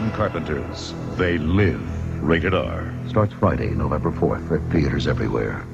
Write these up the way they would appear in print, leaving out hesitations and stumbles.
John Carpenter's They Live. Rated R. Starts Friday, November 4th at theaters everywhere.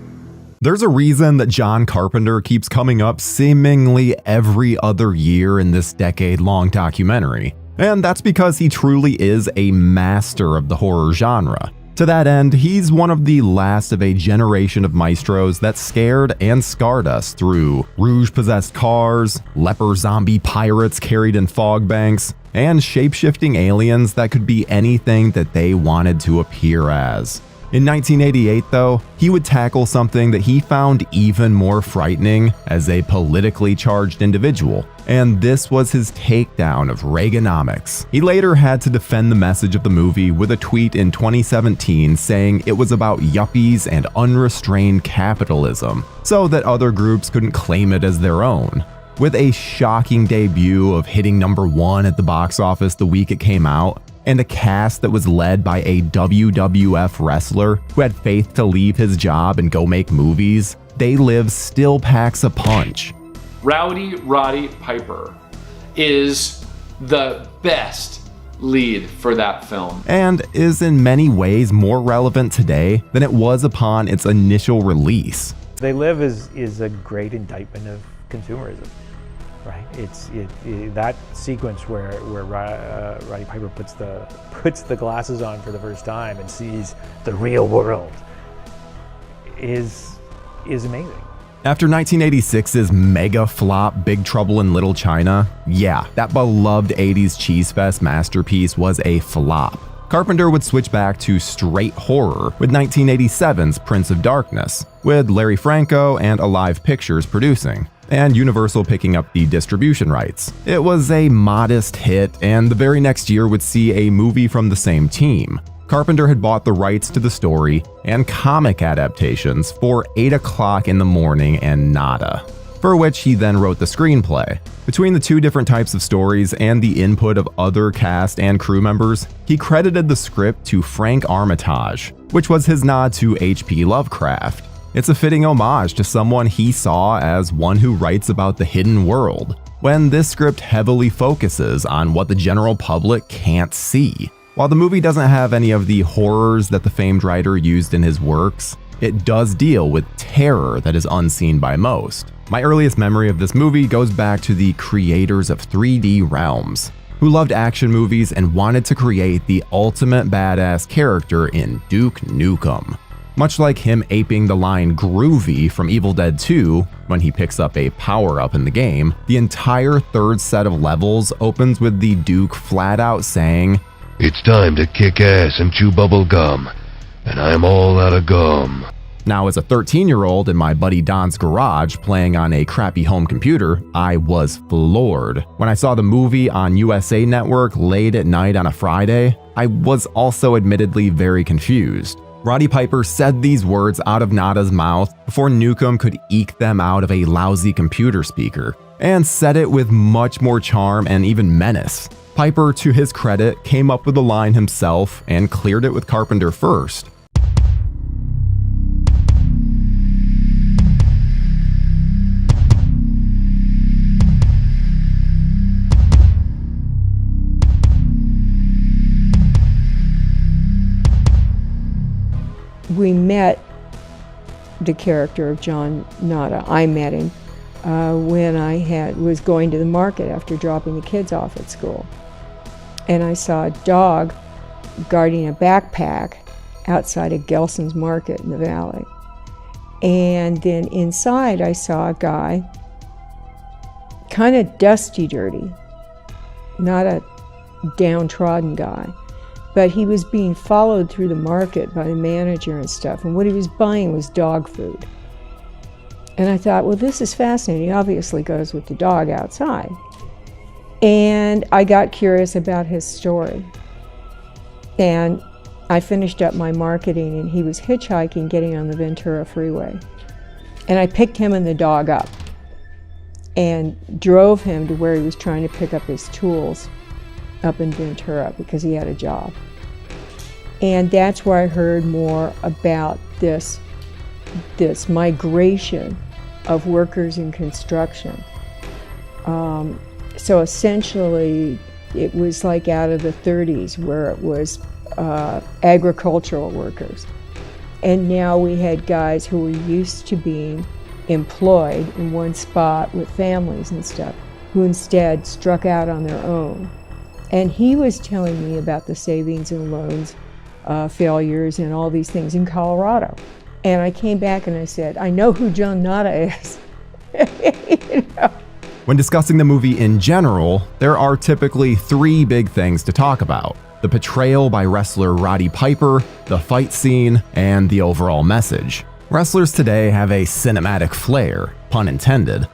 There's a reason that John Carpenter keeps coming up seemingly every other year in this decade-long documentary, and that's because he truly is a master of the horror genre. To that end, he's one of the last of a generation of maestros that scared and scarred us through rouge-possessed cars, leper zombie pirates carried in fog banks, and shape-shifting aliens that could be anything that they wanted to appear as. In 1988, though, he would tackle something that he found even more frightening as a politically charged individual, and this was his takedown of Reaganomics. He later had to defend the message of the movie with a tweet in 2017 saying it was about yuppies and unrestrained capitalism, so that other groups couldn't claim it as their own. With a shocking debut of hitting #1 at the box office the week it came out, and a cast that was led by a WWF wrestler who had faith to leave his job and go make movies, They Live still packs a punch. Rowdy Roddy Piper is the best lead for that film. And is in many ways more relevant today than it was upon its initial release. They Live is a great indictment of consumerism. Right, it's that sequence where Roddy Piper puts the glasses on for the first time and sees the real world is amazing. After 1986's mega flop Big Trouble in Little China, yeah, that beloved 80s cheese fest masterpiece was a flop. Carpenter would switch back to straight horror with 1987's Prince of Darkness, with Larry Franco and Alive Pictures producing, and Universal picking up the distribution rights. It was a modest hit, and the very next year would see a movie from the same team. Carpenter had bought the rights to the story and comic adaptations for 8 o'clock in the morning and nada, for which he then wrote the screenplay. Between the two different types of stories and the input of other cast and crew members, he credited the script to Frank Armitage, which was his nod to H.P. Lovecraft. It's a fitting homage to someone he saw as one who writes about the hidden world, when this script heavily focuses on what the general public can't see. While the movie doesn't have any of the horrors that the famed writer used in his works, it does deal with terror that is unseen by most. My earliest memory of this movie goes back to the creators of 3D Realms, who loved action movies and wanted to create the ultimate badass character in Duke Nukem. Much like him aping the line Groovy from Evil Dead 2 when he picks up a power-up in the game, the entire third set of levels opens with the Duke flat out saying, It's time to kick ass and chew bubble gum, and I'm all out of gum. Now, as a 13-year-old in my buddy Don's garage playing on a crappy home computer, I was floored. When I saw the movie on USA Network late at night on a Friday, I was also admittedly very confused. Roddy Piper said these words out of Nada's mouth before Nukem could eke them out of a lousy computer speaker, and said it with much more charm and even menace. Piper, to his credit, came up with the line himself and cleared it with Carpenter first. We met the character of John Nada. I met him when I was going to the market after dropping the kids off at school. And I saw a dog guarding a backpack outside of Gelson's Market in the valley. And then inside I saw a guy, kind of dusty dirty, not a downtrodden guy. But he was being followed through the market by the manager and stuff, and what he was buying was dog food. And I thought, well, this is fascinating. He obviously goes with the dog outside. And I got curious about his story. And I finished up my marketing, and he was hitchhiking, getting on the Ventura Freeway. And I picked him and the dog up and drove him to where he was trying to pick up his tools up in Ventura because he had a job. And that's where I heard more about this migration of workers in construction. So essentially, It was like out of the 30s where it was agricultural workers. And now we had guys who were used to being employed in one spot with families and stuff, who instead struck out on their own. And he was telling me about the savings and loans failures and all these things in Colorado. And I came back and I said, I know who John Nada is. You know? When discussing the movie in general, there are typically three big things to talk about: the portrayal by wrestler Roddy Piper, the fight scene, and the overall message. Wrestlers today have a cinematic flair, pun intended.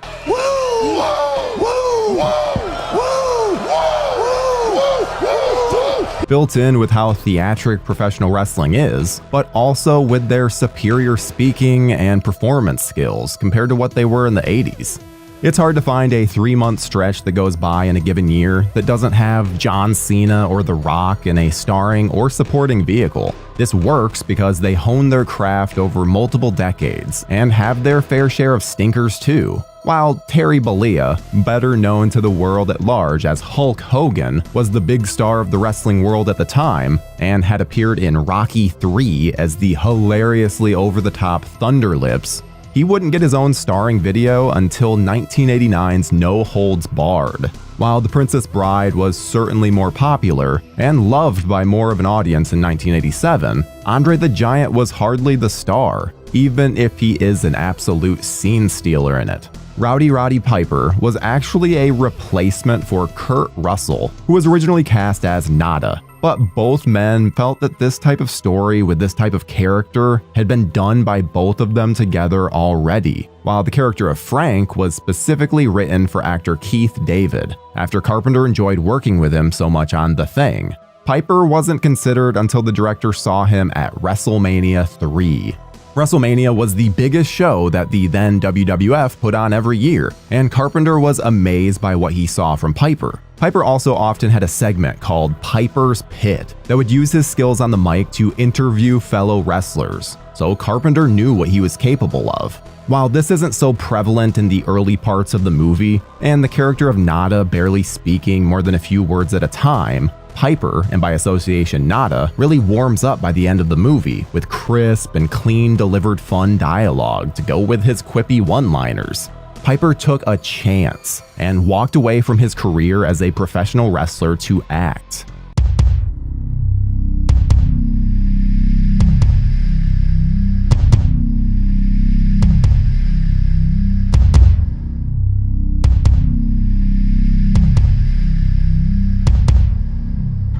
Built in with how theatric professional wrestling is, but also with their superior speaking and performance skills compared to what they were in the 80s. It's hard to find a 3-month stretch that goes by in a given year that doesn't have John Cena or The Rock in a starring or supporting vehicle. This works because they hone their craft over multiple decades and have their fair share of stinkers too. While Terry Bollea, better known to the world at large as Hulk Hogan, was the big star of the wrestling world at the time and had appeared in Rocky III as the hilariously over-the-top Thunderlips, he wouldn't get his own starring video until 1989's No Holds Barred. While The Princess Bride was certainly more popular and loved by more of an audience in 1987, Andre the Giant was hardly the star, even if he is an absolute scene stealer in it. Rowdy Roddy Piper was actually a replacement for Kurt Russell, who was originally cast as Nada. But both men felt that this type of story with this type of character had been done by both of them together already, while the character of Frank was specifically written for actor Keith David, after Carpenter enjoyed working with him so much on The Thing. Piper wasn't considered until the director saw him at WrestleMania 3. WrestleMania was the biggest show that the then WWF put on every year, and Carpenter was amazed by what he saw from Piper. Piper also often had a segment called Piper's Pit that would use his skills on the mic to interview fellow wrestlers, so Carpenter knew what he was capable of. While this isn't so prevalent in the early parts of the movie, and the character of Nada barely speaking more than a few words at a time, Piper, and by association Nada, really warms up by the end of the movie with crisp and clean delivered fun dialogue to go with his quippy one-liners. Piper took a chance and walked away from his career as a professional wrestler to act.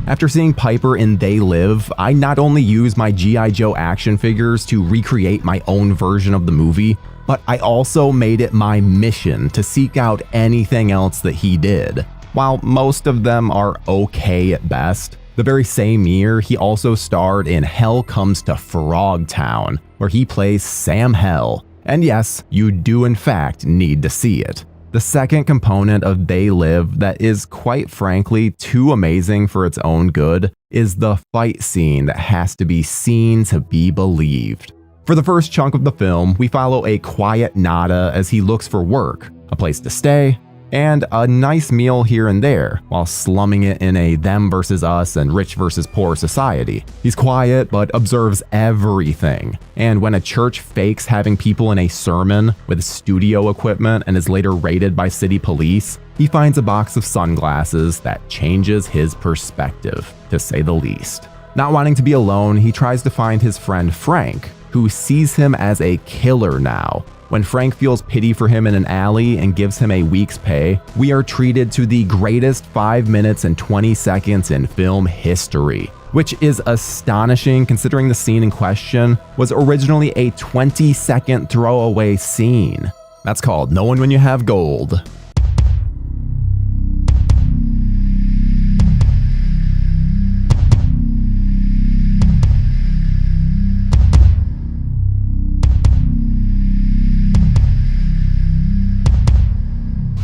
After seeing Piper in They Live, I not only used my G.I. Joe action figures to recreate my own version of the movie, but I also made it my mission to seek out anything else that he did. While most of them are okay at best, the very same year he also starred in Hell Comes to Frogtown, where he plays Sam Hell. And yes, you do in fact need to see it. The second component of They Live that is quite frankly too amazing for its own good is the fight scene that has to be seen to be believed. For the first chunk of the film, we follow a quiet Nada as he looks for work, a place to stay, and a nice meal here and there, while slumming it in a them versus us and rich versus poor society. He's quiet but observes everything, and when a church fakes having people in a sermon with studio equipment and is later raided by city police, he finds a box of sunglasses that changes his perspective, to say the least. Not wanting to be alone, he tries to find his friend Frank, who sees him as a killer now. When Frank feels pity for him in an alley and gives him a week's pay, we are treated to the greatest 5 minutes and 20 seconds in film history, which is astonishing considering the scene in question was originally a 20-second throwaway scene. That's called knowing when you have gold.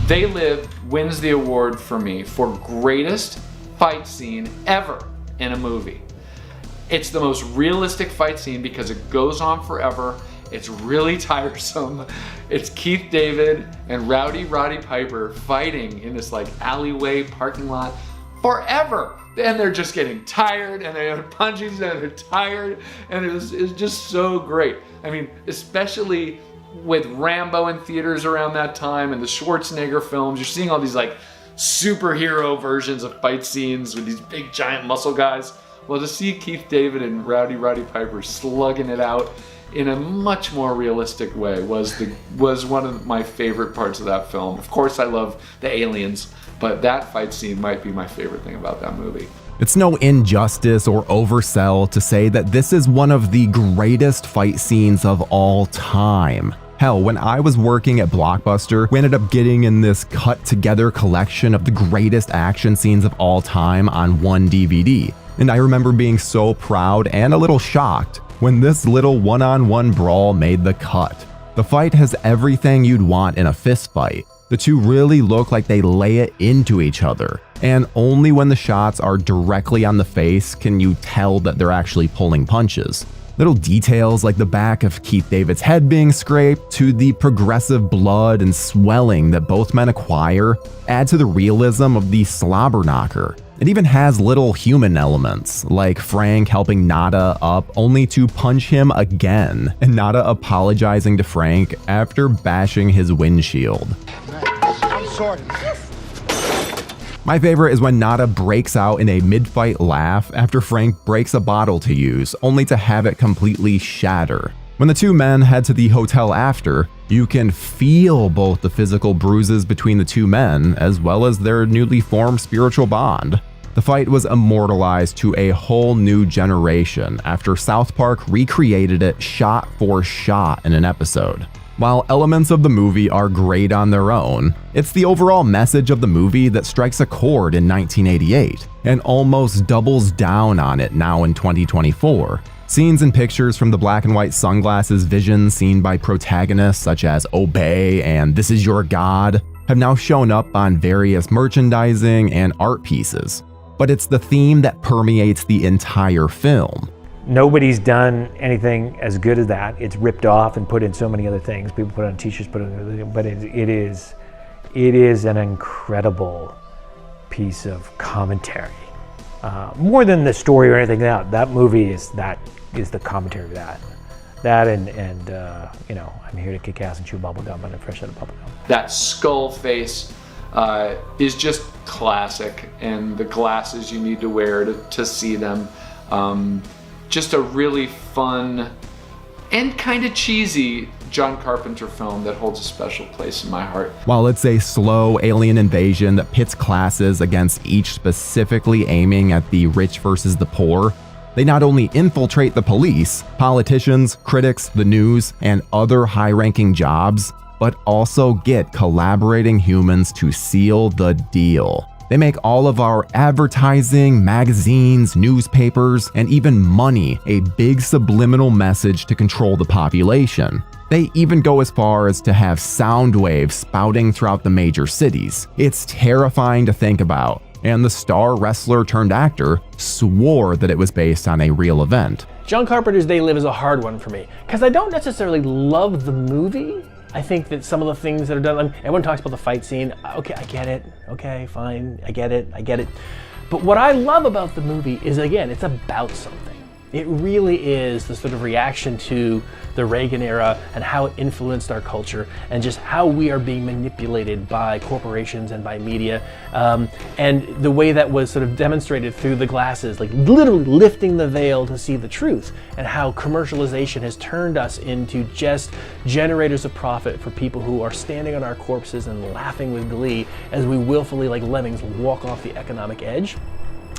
They Live wins the award for me for greatest fight scene ever in a movie. It's the most realistic fight scene because it goes on forever. It's really tiresome. It's Keith David and Rowdy Roddy Piper fighting in this like alleyway parking lot forever. And they're just getting tired, and they're punching, and they're tired, and it was just so great. I mean, especially with Rambo in theaters around that time and the Schwarzenegger films, you're seeing all these like superhero versions of fight scenes with these big giant muscle guys. Well, to see Keith David and Roddy Piper slugging it out in a much more realistic way was one of my favorite parts of that film. Of course, I love the aliens, but that fight scene might be my favorite thing about that movie. It's no injustice or oversell to say that this is one of the greatest fight scenes of all time. Hell, when I was working at Blockbuster, we ended up getting in this cut-together collection of the greatest action scenes of all time on one DVD. And I remember being so proud and a little shocked when this little one-on-one brawl made the cut. The fight has everything you'd want in a fist fight. The two really look like they lay it into each other, and only when the shots are directly on the face can you tell that they're actually pulling punches. Little details like the back of Keith David's head being scraped to the progressive blood and swelling that both men acquire add to the realism of the slobber knocker. It even has little human elements, like Frank helping Nada up only to punch him again, and Nada apologizing to Frank after bashing his windshield. I'm sorry. My favorite is when Nada breaks out in a mid-fight laugh after Frank breaks a bottle to use, only to have it completely shatter. When the two men head to the hotel after, you can feel both the physical bruises between the two men, as well as their newly formed spiritual bond. The fight was immortalized to a whole new generation after South Park recreated it shot for shot in an episode. While elements of the movie are great on their own, it's the overall message of the movie that strikes a chord in 1988 and almost doubles down on it now in 2024. Scenes and pictures from the black and white sunglasses vision seen by protagonists such as Obey and This Is Your God have now shown up on various merchandising and art pieces. But it's the theme that permeates the entire film. Nobody's done anything as good as that. It's ripped off and put in so many other things. People put on t-shirts, but it is an incredible piece of commentary. More than the story or anything else. That movie is the commentary of that. That and you know, I'm here to kick ass and chew bubblegum, and I'm fresh out of bubblegum. That skull face is just classic, and the glasses you need to wear to see them. Just a really fun and kind of cheesy John Carpenter film that holds a special place in my heart. While it's a slow alien invasion that pits classes against each specifically aiming at the rich versus the poor, they not only infiltrate the police, politicians, critics, the news, and other high-ranking jobs, but also get collaborating humans to seal the deal. They make all of our advertising, magazines, newspapers, and even money a big subliminal message to control the population. They even go as far as to have sound waves spouting throughout the major cities. It's terrifying to think about, and the star wrestler turned actor swore that it was based on a real event. John Carpenter's They Live is a hard one for me, because I don't necessarily love the movie. I think that some of the things that are done, everyone talks about the fight scene. Okay, I get it. Okay, fine. I get it. But what I love about the movie is, again, it's about something. It really is the sort of reaction to the Reagan era and how it influenced our culture and just how we are being manipulated by corporations and by media. And the way that was sort of demonstrated through the glasses, like literally lifting the veil to see the truth, and how commercialization has turned us into just generators of profit for people who are standing on our corpses and laughing with glee as we willfully, like lemmings, walk off the economic edge.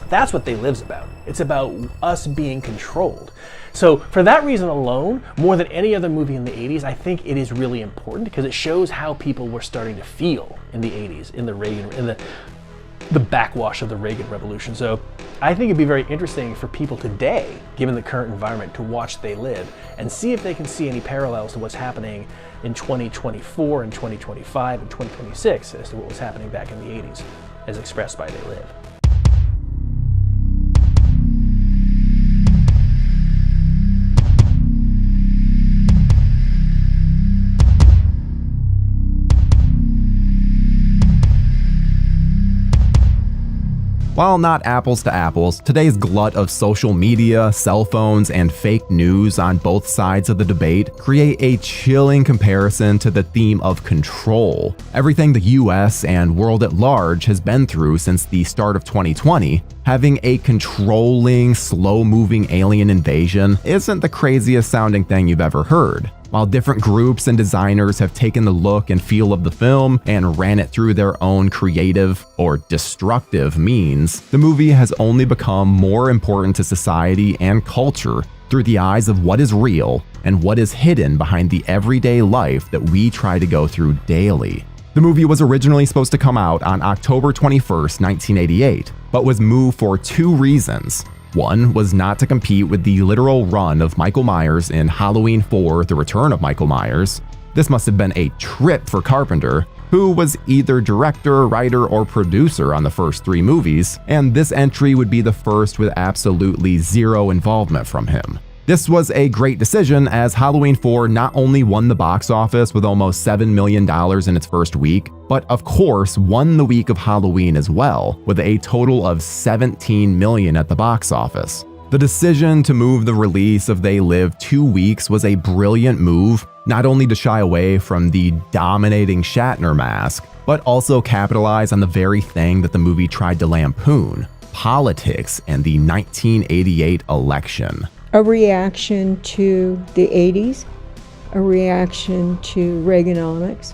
That's what They Live's about. It's about us being controlled. So for that reason alone, more than any other movie in the 80s, I think it is really important because it shows how people were starting to feel in the 80s, in the Reagan, in the backwash of the Reagan Revolution. So I think it'd be very interesting for people today, given the current environment, to watch They Live and see if they can see any parallels to what's happening in 2024 and 2025 and 2026 as to what was happening back in the 80s, as expressed by They Live. While not apples to apples, today's glut of social media, cell phones, and fake news on both sides of the debate create a chilling comparison to the theme of control. Everything the US and world at large has been through since the start of 2020, having a controlling, slow-moving alien invasion isn't the craziest sounding thing you've ever heard. While different groups and designers have taken the look and feel of the film and ran it through their own creative or destructive means, the movie has only become more important to society and culture through the eyes of what is real and what is hidden behind the everyday life that we try to go through daily. The movie was originally supposed to come out on October 21st, 1988, but was moved for two reasons. One was not to compete with the literal run of Michael Myers in Halloween 4: The Return of Michael Myers. This must have been a trip for Carpenter, who was either director, writer, or producer on the first three movies, and this entry would be the first with absolutely zero involvement from him. This was a great decision, as Halloween 4 not only won the box office with almost $7 million in its first week, but of course won the week of Halloween as well, with a total of $17 million at the box office. The decision to move the release of They Live 2 weeks was a brilliant move, not only to shy away from the dominating Shatner mask, but also capitalize on the very thing that the movie tried to lampoon: politics and the 1988 election. A reaction to the 80s, a reaction to Reaganomics,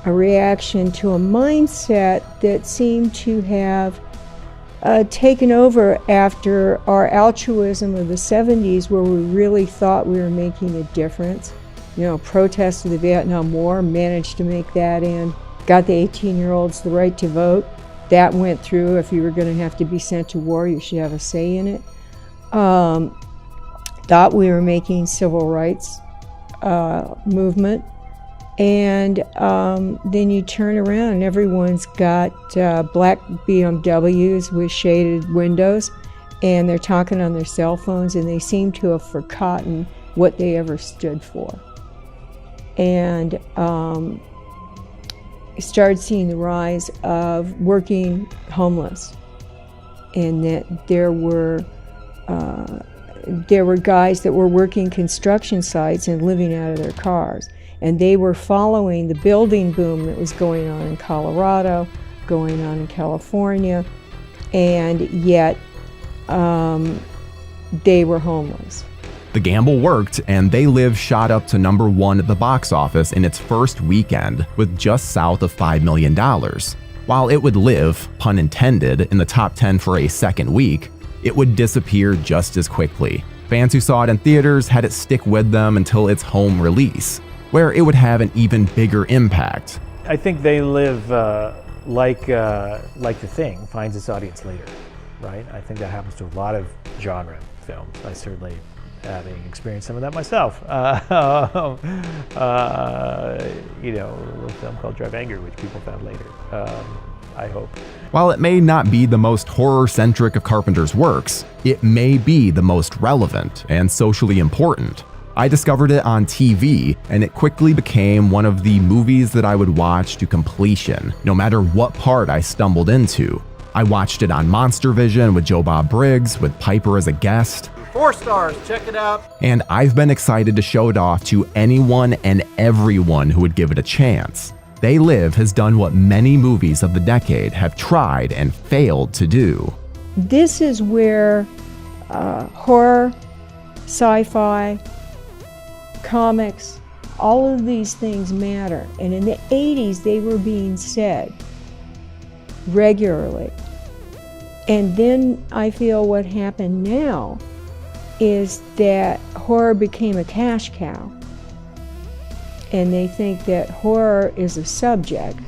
a reaction to a mindset that seemed to have taken over after our altruism of the 70s, where we really thought we were making a difference. Protest to the Vietnam War, managed to make that in, got the 18-year-olds the right to vote. That went through. If you were going to have to be sent to war, you should have a say in it. Thought we were making civil rights movement, and then you turn around and everyone's got black BMWs with shaded windows, and they're talking on their cell phones, and they seem to have forgotten what they ever stood for. And started seeing the rise of working homeless, and that there were guys that were working construction sites and living out of their cars. And they were following the building boom that was going on in Colorado, going on in California, and yet they were homeless. The gamble worked, and They Live shot up to number 1 at the box office in its first weekend with just south of $5 million. While it would live, pun intended, in the top 10 for a second week, it would disappear just as quickly. Fans who saw it in theaters had it stick with them until its home release, where it would have an even bigger impact. I think They Live, like The Thing, finds its audience later, right? I think that happens to a lot of genre films. I certainly, having experienced some of that myself. A little film called Drive Anger, which people found later, I hope. While it may not be the most horror-centric of Carpenter's works, it may be the most relevant and socially important. I discovered it on TV, and it quickly became one of the movies that I would watch to completion, no matter what part I stumbled into. I watched it on Monster Vision with Joe Bob Briggs, with Piper as a guest. 4 stars, check it out. And I've been excited to show it off to anyone and everyone who would give it a chance. They Live has done what many movies of the decade have tried and failed to do. This is where horror, sci-fi, comics, all of these things matter. And in the 80s, they were being said regularly. And then I feel what happened now is that horror became a cash cow. And they think that horror is a subject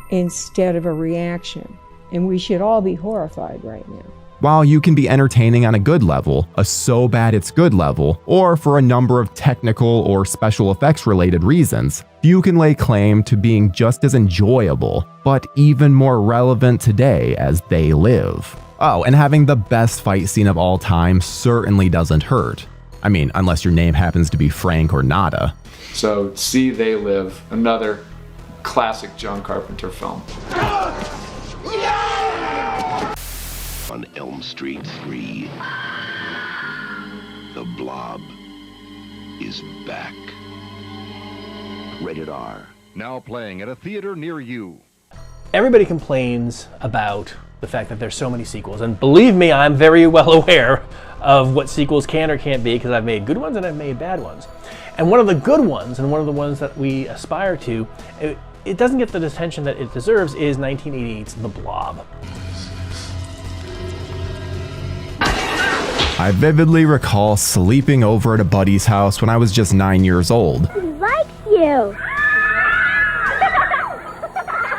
instead of a reaction. And we should all be horrified right now. While you can be entertaining on a good level, a so bad it's good level, or for a number of technical or special effects related reasons, few can lay claim to being just as enjoyable, but even more relevant today as They Live. Oh, and having the best fight scene of all time certainly doesn't hurt. I mean, unless your name happens to be Frank or Nada. So see They Live, another classic John Carpenter film. Yeah! On Elm Street 3, the Blob is back. Rated R. Now playing at a theater near you. Everybody complains about the fact that there's so many sequels, and believe me, I'm very well aware of what sequels can or can't be, because I've made good ones and I've made bad ones. And one of the good ones, and one of the ones that we aspire to, it doesn't get the attention that it deserves, is 1988's The Blob. I vividly recall sleeping over at a buddy's house when I was just 9 years old. He likes you.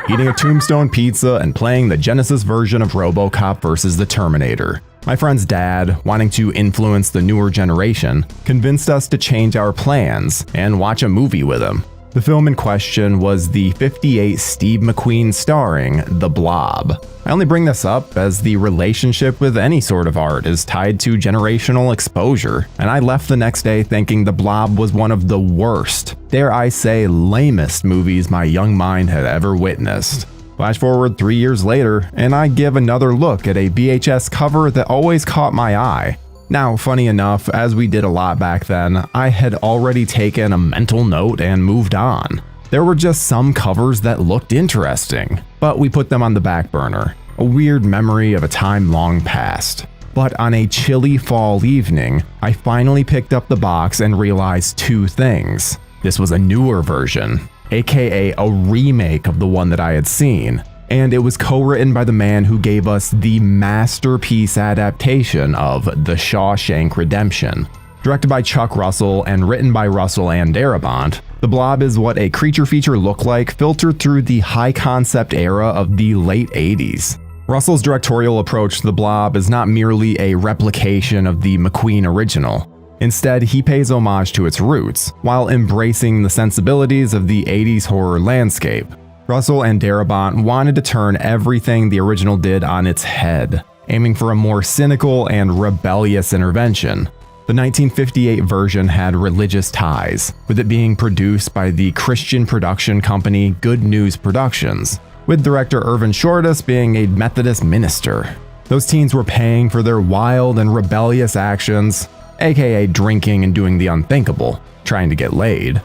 Eating a Tombstone pizza and playing the Genesis version of RoboCop vs. the Terminator. My friend's dad, wanting to influence the newer generation, convinced us to change our plans and watch a movie with him. The film in question was the '58 Steve McQueen starring The Blob. I only bring this up as the relationship with any sort of art is tied to generational exposure, and I left the next day thinking The Blob was one of the worst, dare I say lamest movies my young mind had ever witnessed. Flash forward 3 years later, and I give another look at a VHS cover that always caught my eye. Now, funny enough, as we did a lot back then, I had already taken a mental note and moved on. There were just some covers that looked interesting, but we put them on the back burner, a weird memory of a time long past. But on a chilly fall evening, I finally picked up the box and realized two things. This was a newer version, aka a remake of the one that I had seen, and it was co-written by the man who gave us the masterpiece adaptation of The Shawshank Redemption. Directed by Chuck Russell and written by Russell and Darabont, The Blob is what a creature feature looked like filtered through the high-concept era of the late 80s. Russell's directorial approach to The Blob is not merely a replication of the McQueen original. Instead, he pays homage to its roots, while embracing the sensibilities of the 80s horror landscape. Russell and Darabont wanted to turn everything the original did on its head, aiming for a more cynical and rebellious intervention. The 1958 version had religious ties, with it being produced by the Christian production company Good News Productions, with director Irvin Shortus being a Methodist minister. Those teens were paying for their wild and rebellious actions, aka drinking and doing the unthinkable, trying to get laid.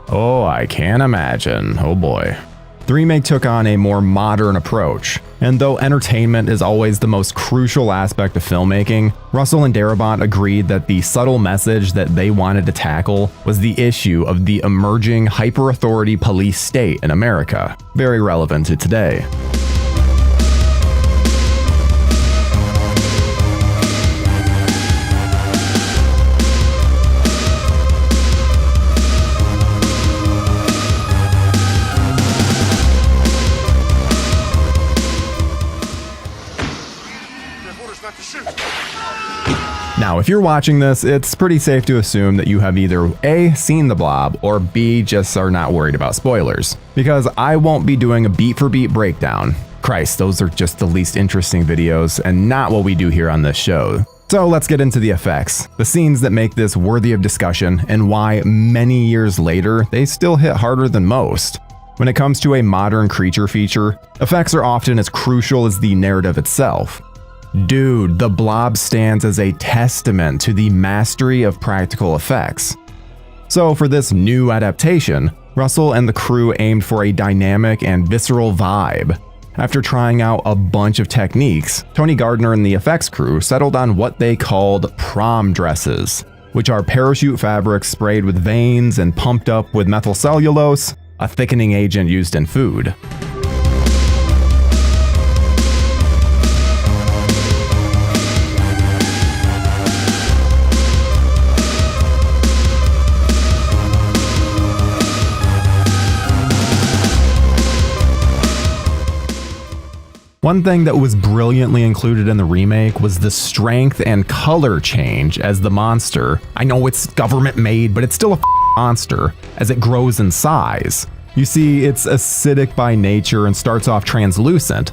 Oh, I can't imagine, oh boy. The remake took on a more modern approach, and though entertainment is always the most crucial aspect of filmmaking, Russell and Darabont agreed that the subtle message that they wanted to tackle was the issue of the emerging hyper-authority police state in America, very relevant to today. Now, if you're watching this, it's pretty safe to assume that you have either A, seen The Blob, or B, just are not worried about spoilers, because I won't be doing a beat-for-beat breakdown. Christ, those are just the least interesting videos, and not what we do here on this show. So let's get into the effects, the scenes that make this worthy of discussion, and why many years later, they still hit harder than most. When it comes to a modern creature feature, effects are often as crucial as the narrative itself. Dude, The Blob stands as a testament to the mastery of practical effects. So for this new adaptation, Russell and the crew aimed for a dynamic and visceral vibe. After trying out a bunch of techniques, Tony Gardner and the effects crew settled on what they called prom dresses, which are parachute fabrics sprayed with veins and pumped up with methylcellulose, a thickening agent used in food. One thing that was brilliantly included in the remake was the strength and color change as the monster, I know it's government made, but it's still a monster, as it grows in size. You see, it's acidic by nature and starts off translucent,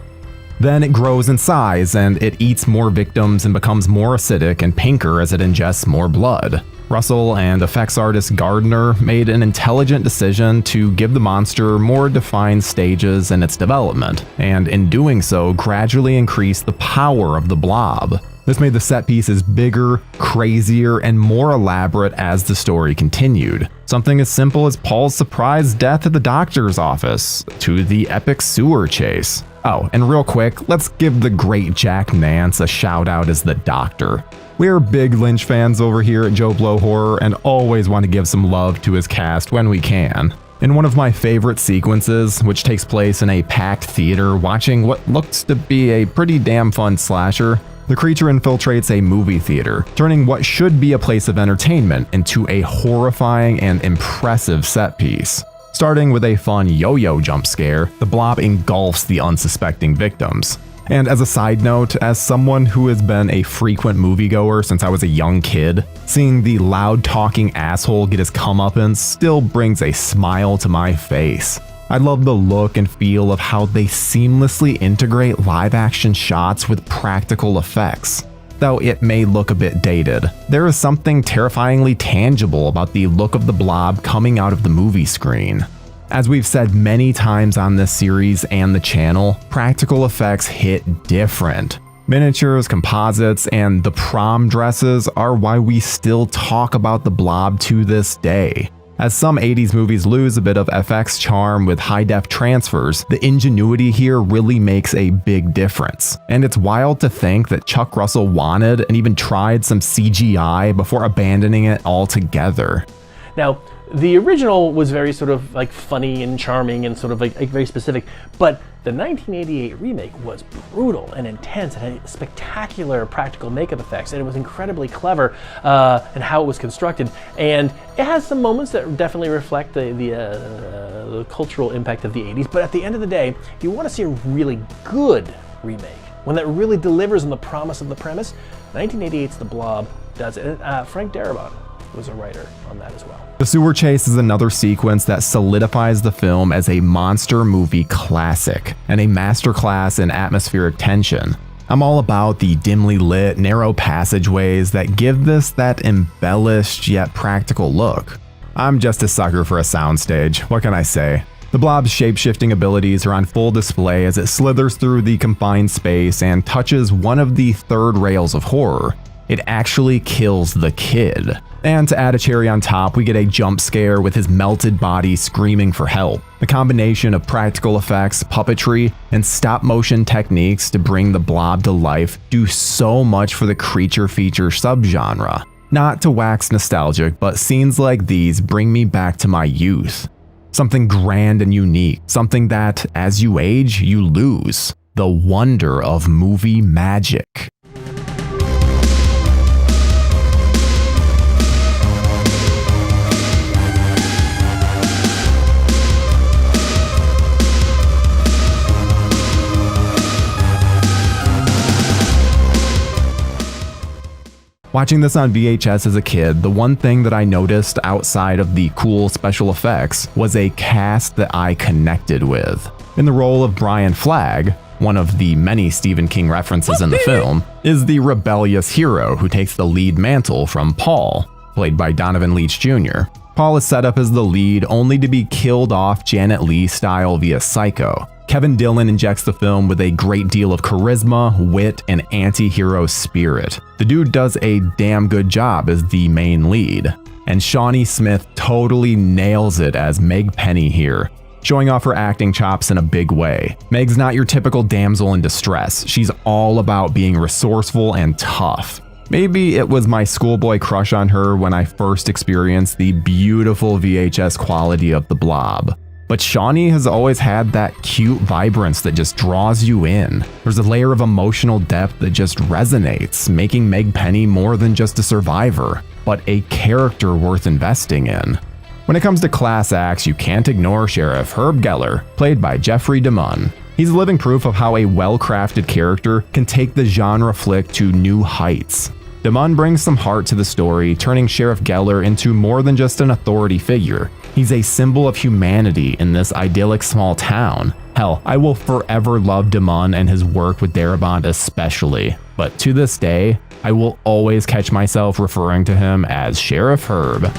Then it grows in size and it eats more victims and becomes more acidic and pinker as it ingests more blood. Russell and effects artist Gardner made an intelligent decision to give the monster more defined stages in its development, and in doing so gradually increase the power of the Blob. This made the set pieces bigger, crazier, and more elaborate as the story continued. Something as simple as Paul's surprise death at the doctor's office, to the epic sewer chase. Oh, and real quick, let's give the great Jack Nance a shout out as the Doctor. We're big Lynch fans over here at JoBlo Horror and always want to give some love to his cast when we can. In one of my favorite sequences, which takes place in a packed theater watching what looks to be a pretty damn fun slasher, the creature infiltrates a movie theater, turning what should be a place of entertainment into a horrifying and impressive set piece. Starting with a fun yo-yo jump scare, the Blob engulfs the unsuspecting victims. And as a side note, as someone who has been a frequent moviegoer since I was a young kid, seeing the loud-talking asshole get his comeuppance still brings a smile to my face. I love the look and feel of how they seamlessly integrate live-action shots with practical effects. Though it may look a bit dated, there is something terrifyingly tangible about the look of the Blob coming out of the movie screen. As we've said many times on this series and the channel, practical effects hit different. Miniatures, composites, and the prom dresses are why we still talk about the Blob to this day. As some 80s movies lose a bit of FX charm with high-def transfers, the ingenuity here really makes a big difference. And it's wild to think that Chuck Russell wanted and even tried some CGI before abandoning it altogether. Now, the original was very sort of like funny and charming and sort of like very specific, but the 1988 remake was brutal and intense and had spectacular practical makeup effects, and it was incredibly clever in how it was constructed. And it has some moments that definitely reflect the cultural impact of the 80s, but at the end of the day, if you want to see a really good remake, one that really delivers on the promise of the premise, 1988's The Blob does it. Frank Darabont was a writer on that as well. The sewer chase is another sequence that solidifies the film as a monster movie classic and a masterclass in atmospheric tension. I'm all about the dimly lit, narrow passageways that give this that embellished yet practical look. I'm just a sucker for a soundstage, what can I say? The Blob's shape-shifting abilities are on full display as it slithers through the confined space and touches one of the third rails of horror. It actually kills the kid. And to add a cherry on top, we get a jump scare with his melted body screaming for help. The combination of practical effects, puppetry, and stop-motion techniques to bring the Blob to life do so much for the creature feature subgenre. Not to wax nostalgic, but scenes like these bring me back to my youth. Something grand and unique, something that, as you age, you lose. The wonder of movie magic. Watching this on VHS as a kid, the one thing that I noticed outside of the cool special effects was a cast that I connected with. In the role of Brian Flagg, one of the many Stephen King references in the film, is the rebellious hero who takes the lead mantle from Paul, played by Donovan Leitch Jr. Paul is set up as the lead only to be killed off Janet Leigh style via Psycho. Kevin Dillon injects the film with a great deal of charisma, wit, and anti-hero spirit. The dude does a damn good job as the main lead. And Shawnee Smith totally nails it as Meg Penny here, showing off her acting chops in a big way. Meg's not your typical damsel in distress. She's all about being resourceful and tough. Maybe it was my schoolboy crush on her when I first experienced the beautiful VHS quality of The Blob. But Shawnee has always had that cute vibrance that just draws you in. There's a layer of emotional depth that just resonates, making Meg Penny more than just a survivor, but a character worth investing in. When it comes to class acts, you can't ignore Sheriff Herb Geller, played by Jeffrey DeMunn. He's living proof of how a well-crafted character can take the genre flick to new heights. DeMunn brings some heart to the story, turning Sheriff Geller into more than just an authority figure. He's a symbol of humanity in this idyllic small town, Hell, I will forever love Damon and his work with Darabont especially, but to this day, I will always catch myself referring to him as Sheriff Herb.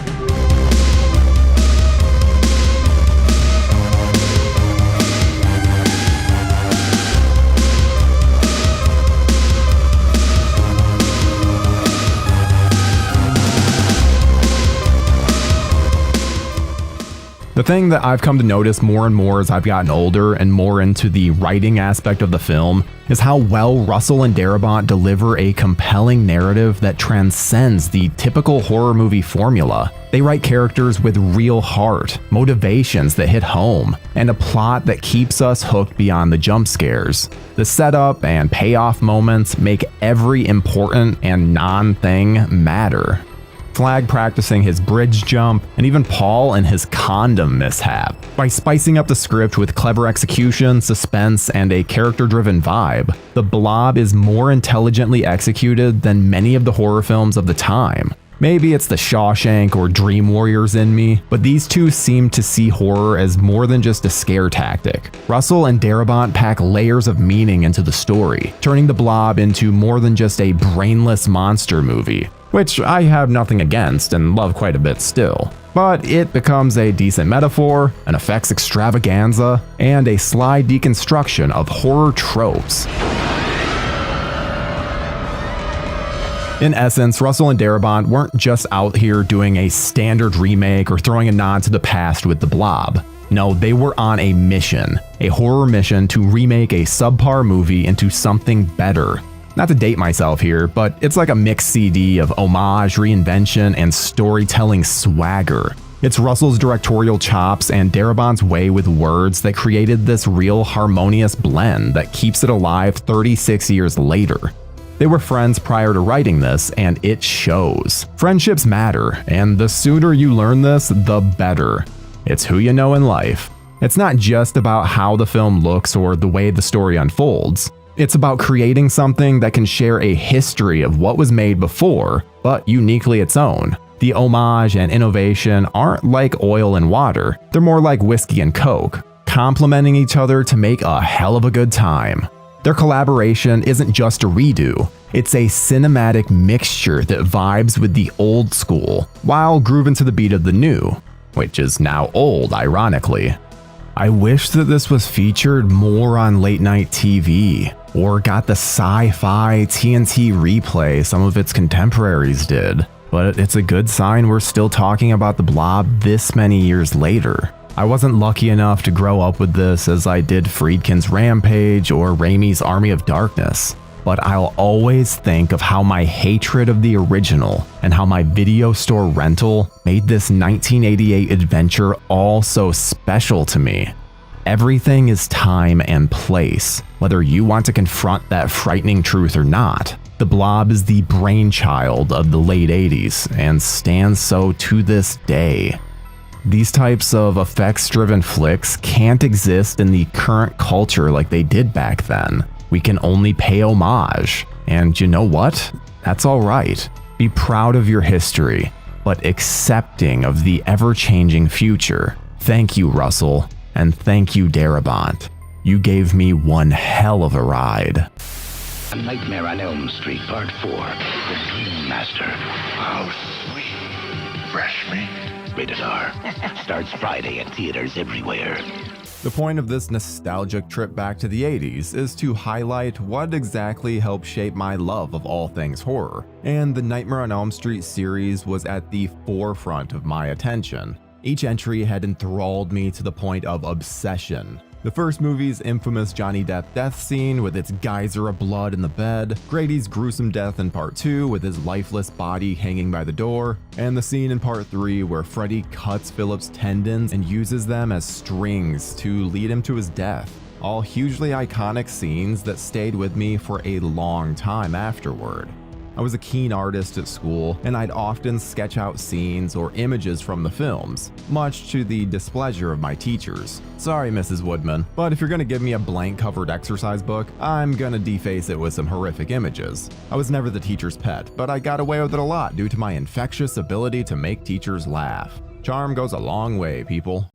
The thing that I've come to notice more and more as I've gotten older and more into the writing aspect of the film is how well Russell and Darabont deliver a compelling narrative that transcends the typical horror movie formula. They write characters with real heart, motivations that hit home, and a plot that keeps us hooked beyond the jump scares. The setup and payoff moments make every important and non-thing matter. Flag practicing his bridge jump, and even Paul and his condom mishap. By spicing up the script with clever execution, suspense, and a character-driven vibe, The Blob is more intelligently executed than many of the horror films of the time. Maybe it's the Shawshank or Dream Warriors in me, but these two seem to see horror as more than just a scare tactic. Russell and Darabont pack layers of meaning into the story, turning The Blob into more than just a brainless monster movie, which I have nothing against and love quite a bit still. But it becomes a decent metaphor, an effects extravaganza, and a sly deconstruction of horror tropes. In essence, Russell and Darabont weren't just out here doing a standard remake or throwing a nod to the past with The Blob. No, they were on a mission, a horror mission to remake a subpar movie into something better. Not to date myself here, but it's like a mixed CD of homage, reinvention, and storytelling swagger. It's Russell's directorial chops and Darabont's way with words that created this real harmonious blend that keeps it alive 36 years later. They were friends prior to writing this, and it shows. Friendships matter, and the sooner you learn this, the better. It's who you know in life. It's not just about how the film looks or the way the story unfolds. It's about creating something that can share a history of what was made before, but uniquely its own. The homage and innovation aren't like oil and water, they're more like whiskey and coke, complementing each other to make a hell of a good time. Their collaboration isn't just a redo, it's a cinematic mixture that vibes with the old school, while grooving to the beat of the new, which is now old, ironically. I wish that this was featured more on late night TV, or got the sci-fi TNT replay some of its contemporaries did, but it's a good sign we're still talking about The Blob this many years later. I wasn't lucky enough to grow up with this as I did Friedkin's Rampage or Raimi's Army of Darkness, but I'll always think of how my hatred of the original and how my video store rental made this 1988 adventure all so special to me. Everything is time and place, whether you want to confront that frightening truth or not. The Blob is the brainchild of the late 80s and stands so to this day. These types of effects-driven flicks can't exist in the current culture like they did back then. We can only pay homage. And you know what? That's alright. Be proud of your history, but accepting of the ever-changing future. Thank you, Russell, and thank you, Darabont. You gave me one hell of a ride. A Nightmare on Elm Street, Part 4. The Dream Master. How sweet. Fresh meat. Rated R. Starts Friday at theaters everywhere. The point of this nostalgic trip back to the 80s is to highlight what exactly helped shape my love of all things horror, and the Nightmare on Elm Street series was at the forefront of my attention. Each entry had enthralled me to the point of obsession. The first movie's infamous Johnny Depp death scene with its geyser of blood in the bed, Grady's gruesome death in part 2 with his lifeless body hanging by the door, and the scene in part 3 where Freddy cuts Philip's tendons and uses them as strings to lead him to his death. All hugely iconic scenes that stayed with me for a long time afterward. I was a keen artist at school, and I'd often sketch out scenes or images from the films, much to the displeasure of my teachers. Sorry, Mrs. Woodman, but if you're gonna give me a blank-covered exercise book, I'm gonna deface it with some horrific images. I was never the teacher's pet, but I got away with it a lot due to my infectious ability to make teachers laugh. Charm goes a long way, people.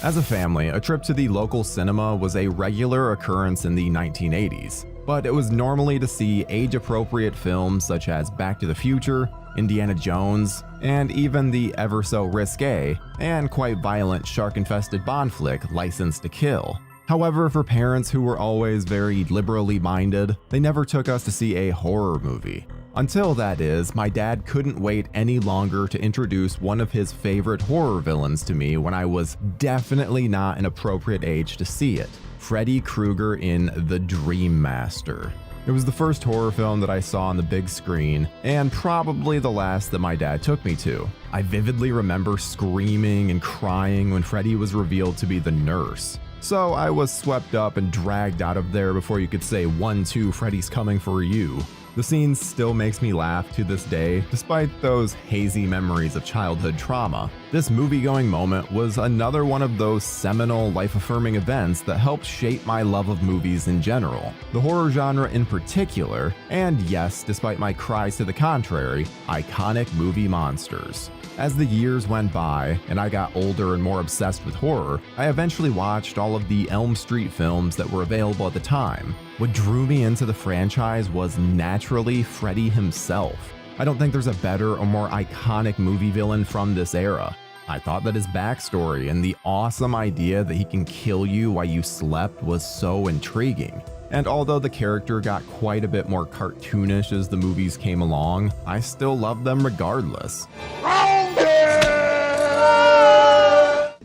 As a family, a trip to the local cinema was a regular occurrence in the 1980s, but it was normally to see age-appropriate films such as Back to the Future, Indiana Jones, and even the ever-so-risque and quite violent shark-infested Bond flick License to Kill. However, for parents who were always very liberally minded, they never took us to see a horror movie. Until, that is, my dad couldn't wait any longer to introduce one of his favorite horror villains to me when I was definitely not an appropriate age to see it. Freddy Krueger in The Dream Master. It was the first horror film that I saw on the big screen, and probably the last that my dad took me to. I vividly remember screaming and crying when Freddy was revealed to be the nurse. So I was swept up and dragged out of there before you could say 1-2 Freddy's coming for you. The scene still makes me laugh to this day, despite those hazy memories of childhood trauma. This movie-going moment was another one of those seminal, life-affirming events that helped shape my love of movies in general, the horror genre in particular, and yes, despite my cries to the contrary, iconic movie monsters. As the years went by, and I got older and more obsessed with horror, I eventually watched all of the Elm Street films that were available at the time. What drew me into the franchise was naturally Freddy himself. I don't think there's a better or more iconic movie villain from this era. I thought that his backstory and the awesome idea that he can kill you while you slept was so intriguing. And although the character got quite a bit more cartoonish as the movies came along, I still loved them regardless.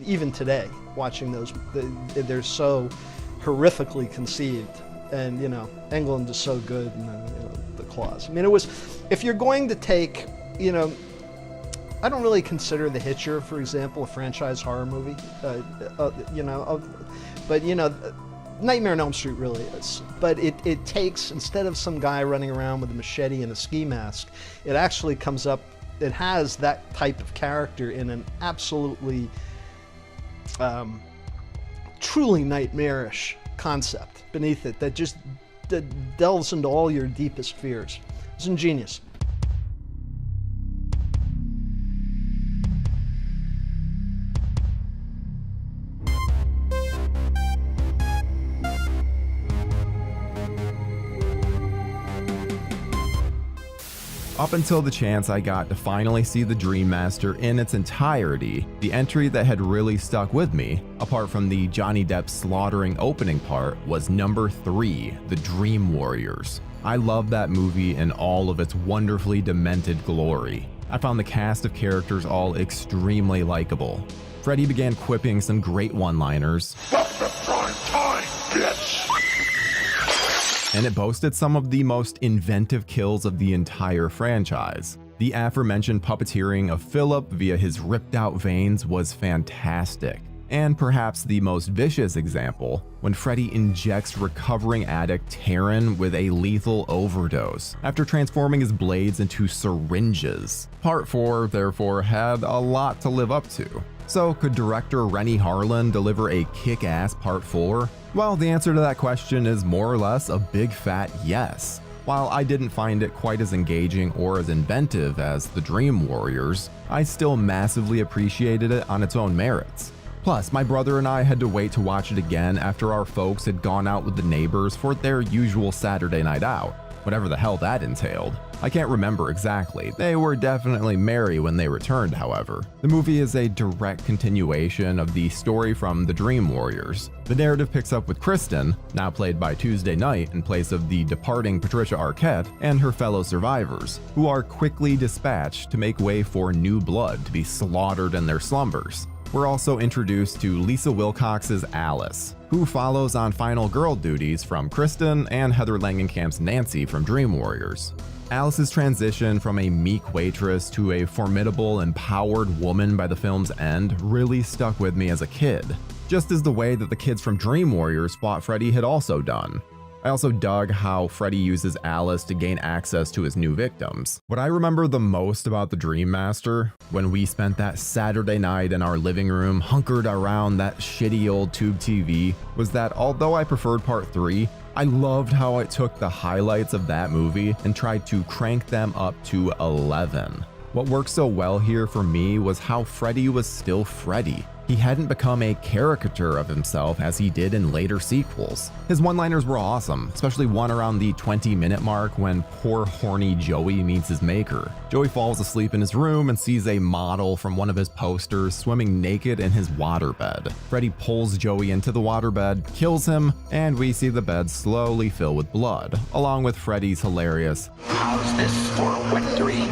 Even today, watching those, they're so horrifically conceived. And, you know, England is so good, and then, you know, the claws. I mean, it was, if you're going to take, you know, I don't really consider The Hitcher, for example, a franchise horror movie, you know, but, you know, Nightmare on Elm Street really is. But it takes, instead of some guy running around with a machete and a ski mask, it actually comes up, it has that type of character in an absolutely, truly nightmarish concept beneath it that just delves into all your deepest fears. It's ingenious. Up until the chance I got to finally see The Dream Master in its entirety, the entry that had really stuck with me, apart from the Johnny Depp slaughtering opening part, was number 3, The Dream Warriors. I love that movie in all of its wonderfully demented glory. I found the cast of characters all extremely likable. Freddy began quipping some great one-liners. Fuck the prime time, bitch! And it boasted some of the most inventive kills of the entire franchise. The aforementioned puppeteering of Philip via his ripped-out veins was fantastic. And perhaps the most vicious example, when Freddy injects recovering addict Taryn with a lethal overdose after transforming his blades into syringes. Part 4, therefore, had a lot to live up to. So could director Renny Harlin deliver a kick-ass Part 4? Well, the answer to that question is more or less a big fat yes. While I didn't find it quite as engaging or as inventive as The Dream Warriors, I still massively appreciated it on its own merits. Plus, my brother and I had to wait to watch it again after our folks had gone out with the neighbors for their usual Saturday night out, whatever the hell that entailed. I can't remember exactly. They were definitely merry when they returned, however. The movie is a direct continuation of the story from The Dream Warriors. The narrative picks up with Kristen, now played by Tuesday Knight in place of the departing Patricia Arquette, and her fellow survivors, who are quickly dispatched to make way for new blood to be slaughtered in their slumbers. We're also introduced to Lisa Wilcox's Alice, who follows on final girl duties from Kristen and Heather Langenkamp's Nancy from Dream Warriors. Alice's transition from a meek waitress to a formidable, empowered woman by the film's end really stuck with me as a kid, just as the way that the kids from Dream Warriors fought Freddy had also done. I also dug how Freddy uses Alice to gain access to his new victims. What I remember the most about The Dream Master, when we spent that Saturday night in our living room hunkered around that shitty old tube TV, was that although I preferred Part 3, I loved how it took the highlights of that movie and tried to crank them up to 11. What worked so well here for me was how Freddy was still Freddy. He hadn't become a caricature of himself as he did in later sequels. His one-liners were awesome, especially one around the 20-minute mark when poor horny Joey meets his maker. Joey falls asleep in his room and sees a model from one of his posters swimming naked in his waterbed. Freddy pulls Joey into the waterbed, kills him, and we see the bed slowly fill with blood, along with Freddy's hilarious, "How's this for a wet dream?"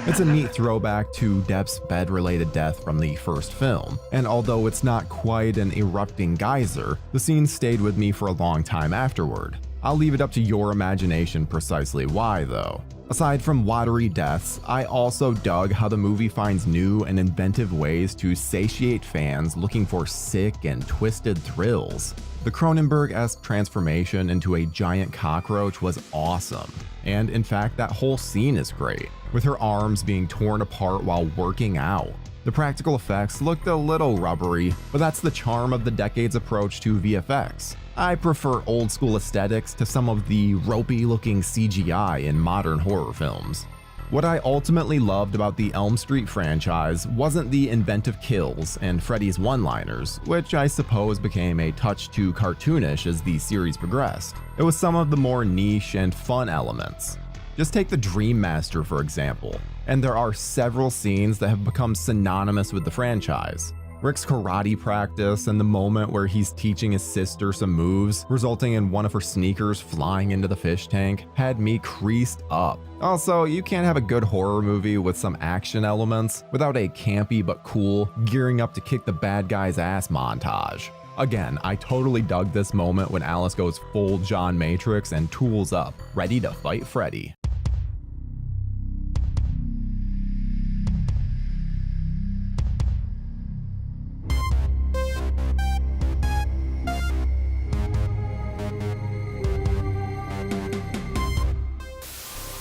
It's a neat throwback to Depp's bed-related death from the first film, and although it's not quite an erupting geyser, the scene stayed with me for a long time afterward. I'll leave it up to your imagination precisely why, though. Aside from watery deaths, I also dug how the movie finds new and inventive ways to satiate fans looking for sick and twisted thrills. The Cronenberg-esque transformation into a giant cockroach was awesome, and in fact that whole scene is great, with her arms being torn apart while working out. The practical effects looked a little rubbery, but that's the charm of the decade's approach to VFX. I prefer old school aesthetics to some of the ropey looking CGI in modern horror films. What I ultimately loved about the Elm Street franchise wasn't the inventive kills and Freddy's one-liners, which I suppose became a touch too cartoonish as the series progressed. It was some of the more niche and fun elements. Just take the Dream Master for example, and there are several scenes that have become synonymous with the franchise. Rick's karate practice and the moment where he's teaching his sister some moves, resulting in one of her sneakers flying into the fish tank, had me creased up. Also, you can't have a good horror movie with some action elements without a campy but cool, gearing up to kick the bad guy's ass montage. Again, I totally dug this moment when Alice goes full John Matrix and tools up, ready to fight Freddy.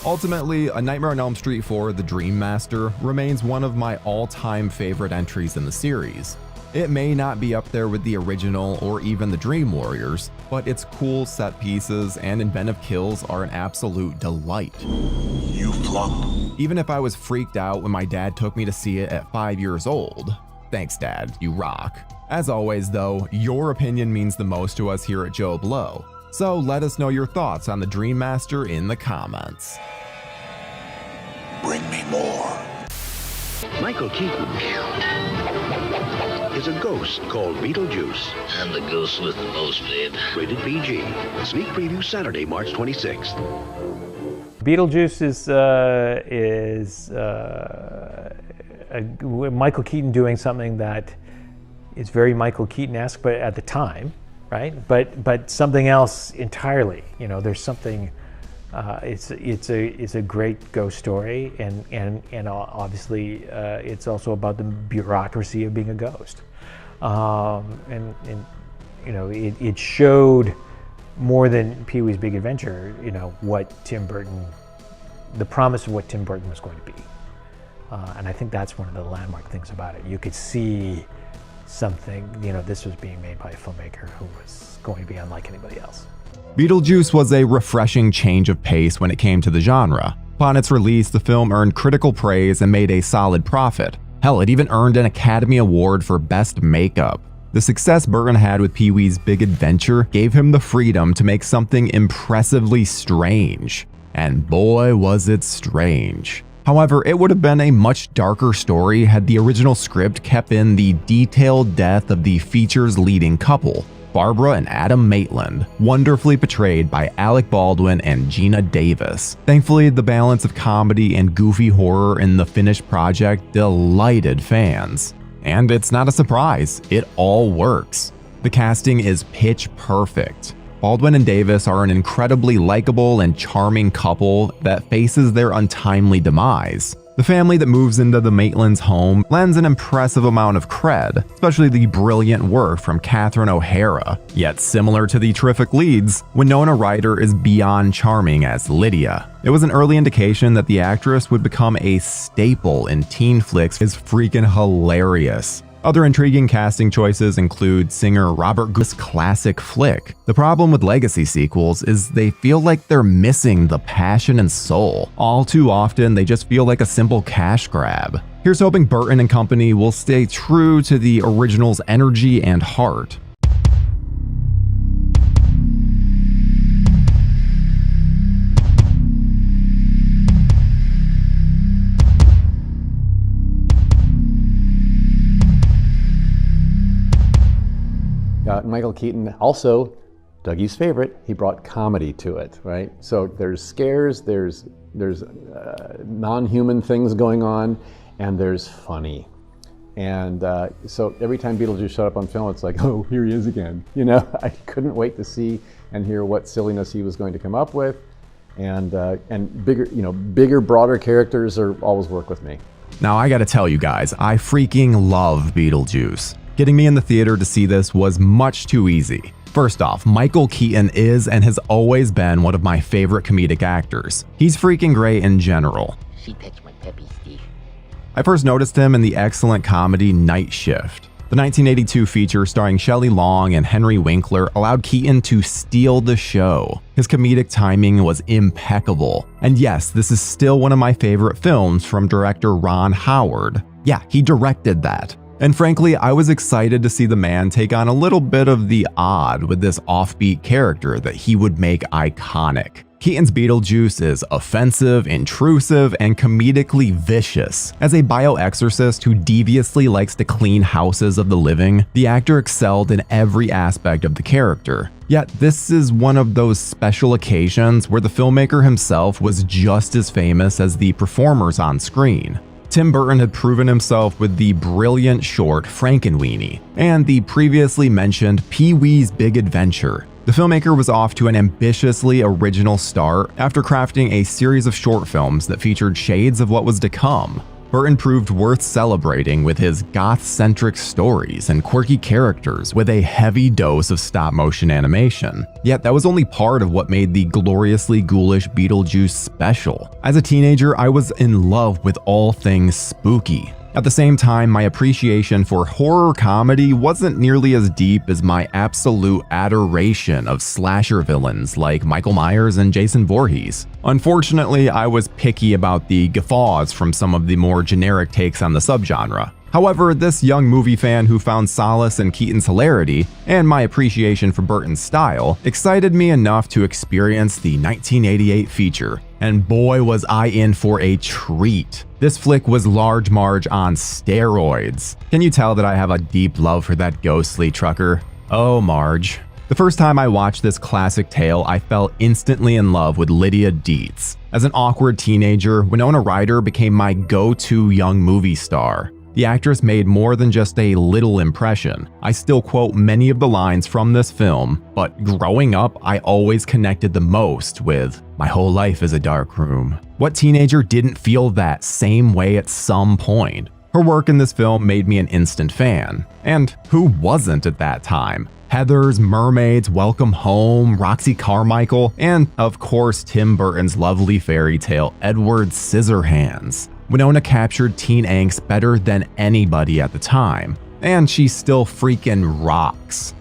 Ultimately, A Nightmare on Elm Street 4: The Dream Master remains one of my all-time favorite entries in the series. It may not be up there with the original or even the Dream Warriors, but its cool set pieces and inventive kills are an absolute delight. You flop. Even if I was freaked out when my dad took me to see it at 5 years old. Thanks, Dad, you rock. As always though, your opinion means the most to us here at JoBlo. So let us know your thoughts on the Dream Master in the comments. Bring me more. Michael Keaton is a ghost called Beetlejuice. I'm the ghost with the most, babe. Rated PG. Sneak preview Saturday, March 26th. Beetlejuice is Michael Keaton doing something that is very Michael Keaton-esque, but at the time, right? But something else entirely. You know, there's something. It's a great ghost story, and obviously it's also about the bureaucracy of being a ghost. And you know, it showed more than Pee-wee's Big Adventure. You know what Tim Burton, the promise of what Tim Burton was going to be, and I think that's one of the landmark things about it. You could see something. You know, this was being made by a filmmaker who was going to be unlike anybody else. Beetlejuice was a refreshing change of pace when it came to the genre. Upon its release, the film earned critical praise and made a solid profit. Hell, it even earned an Academy Award for Best Makeup. The success Burton had with Pee-wee's Big Adventure gave him the freedom to make something impressively strange. And boy, was it strange. However, it would have been a much darker story had the original script kept in the detailed death of the feature's leading couple, Barbara and Adam Maitland, wonderfully portrayed by Alec Baldwin and Gina Davis. Thankfully, the balance of comedy and goofy horror in the finished project delighted fans. And it's not a surprise, it all works. The casting is pitch perfect. Baldwin and Davis are an incredibly likable and charming couple that faces their untimely demise. The family that moves into the Maitlands' home lends an impressive amount of cred, especially the brilliant work from Catherine O'Hara. Yet similar to the terrific leads, Winona Ryder is beyond charming as Lydia. It was an early indication that the actress would become a staple in teen flicks. Is freaking hilarious. Other intriguing casting choices include singer Robert Good's classic flick. The problem with legacy sequels is they feel like they're missing the passion and soul. All too often, they just feel like a simple cash grab. Here's hoping Burton and company will stay true to the original's energy and heart. Michael Keaton, also Dougie's favorite, he brought comedy to it, right? So there's scares, there's non-human things going on, and there's funny. And so every time Beetlejuice showed up on film, it's like, oh, here he is again. You know, I couldn't wait to see and hear what silliness he was going to come up with. And bigger, broader characters always work with me. Now I gotta tell you guys, I freaking love Beetlejuice. Getting me in the theater to see this was much too easy. First off, Michael Keaton is and has always been one of my favorite comedic actors. He's freaking great in general. She touched my peppy stick. I first noticed him in the excellent comedy Night Shift. The 1982 feature starring Shelley Long and Henry Winkler allowed Keaton to steal the show. His comedic timing was impeccable. And yes, this is still one of my favorite films from director Ron Howard. Yeah, he directed that. And frankly, I was excited to see the man take on a little bit of the odd with this offbeat character that he would make iconic. Keaton's Beetlejuice is offensive, intrusive, and comedically vicious. As a bioexorcist who deviously likes to clean houses of the living, the actor excelled in every aspect of the character. Yet this is one of those special occasions where the filmmaker himself was just as famous as the performers on screen. Tim Burton had proven himself with the brilliant short Frankenweenie and the previously mentioned Pee-wee's Big Adventure. The filmmaker was off to an ambitiously original start after crafting a series of short films that featured shades of what was to come. Burton proved worth celebrating with his goth-centric stories and quirky characters with a heavy dose of stop-motion animation. Yet that was only part of what made the gloriously ghoulish Beetlejuice special. As a teenager, I was in love with all things spooky. At the same time, my appreciation for horror comedy wasn't nearly as deep as my absolute adoration of slasher villains like Michael Myers and Jason Voorhees. Unfortunately, I was picky about the guffaws from some of the more generic takes on the subgenre. However, this young movie fan who found solace in Keaton's hilarity and my appreciation for Burton's style excited me enough to experience the 1988 feature, and boy was I in for a treat. This flick was Large Marge on steroids. Can you tell that I have a deep love for that ghostly trucker? Oh, Marge. The first time I watched this classic tale, I fell instantly in love with Lydia Dietz. As an awkward teenager, Winona Ryder became my go-to young movie star. The actress made more than just a little impression. I still quote many of the lines from this film, but growing up, I always connected the most with "My whole life is a dark room." What teenager didn't feel that same way at some point? Her work in this film made me an instant fan. And who wasn't at that time? Heathers, Mermaids, Welcome Home, Roxy Carmichael, and of course Tim Burton's lovely fairy tale Edward Scissorhands. Winona captured teen angst better than anybody at the time, and she still freaking rocks.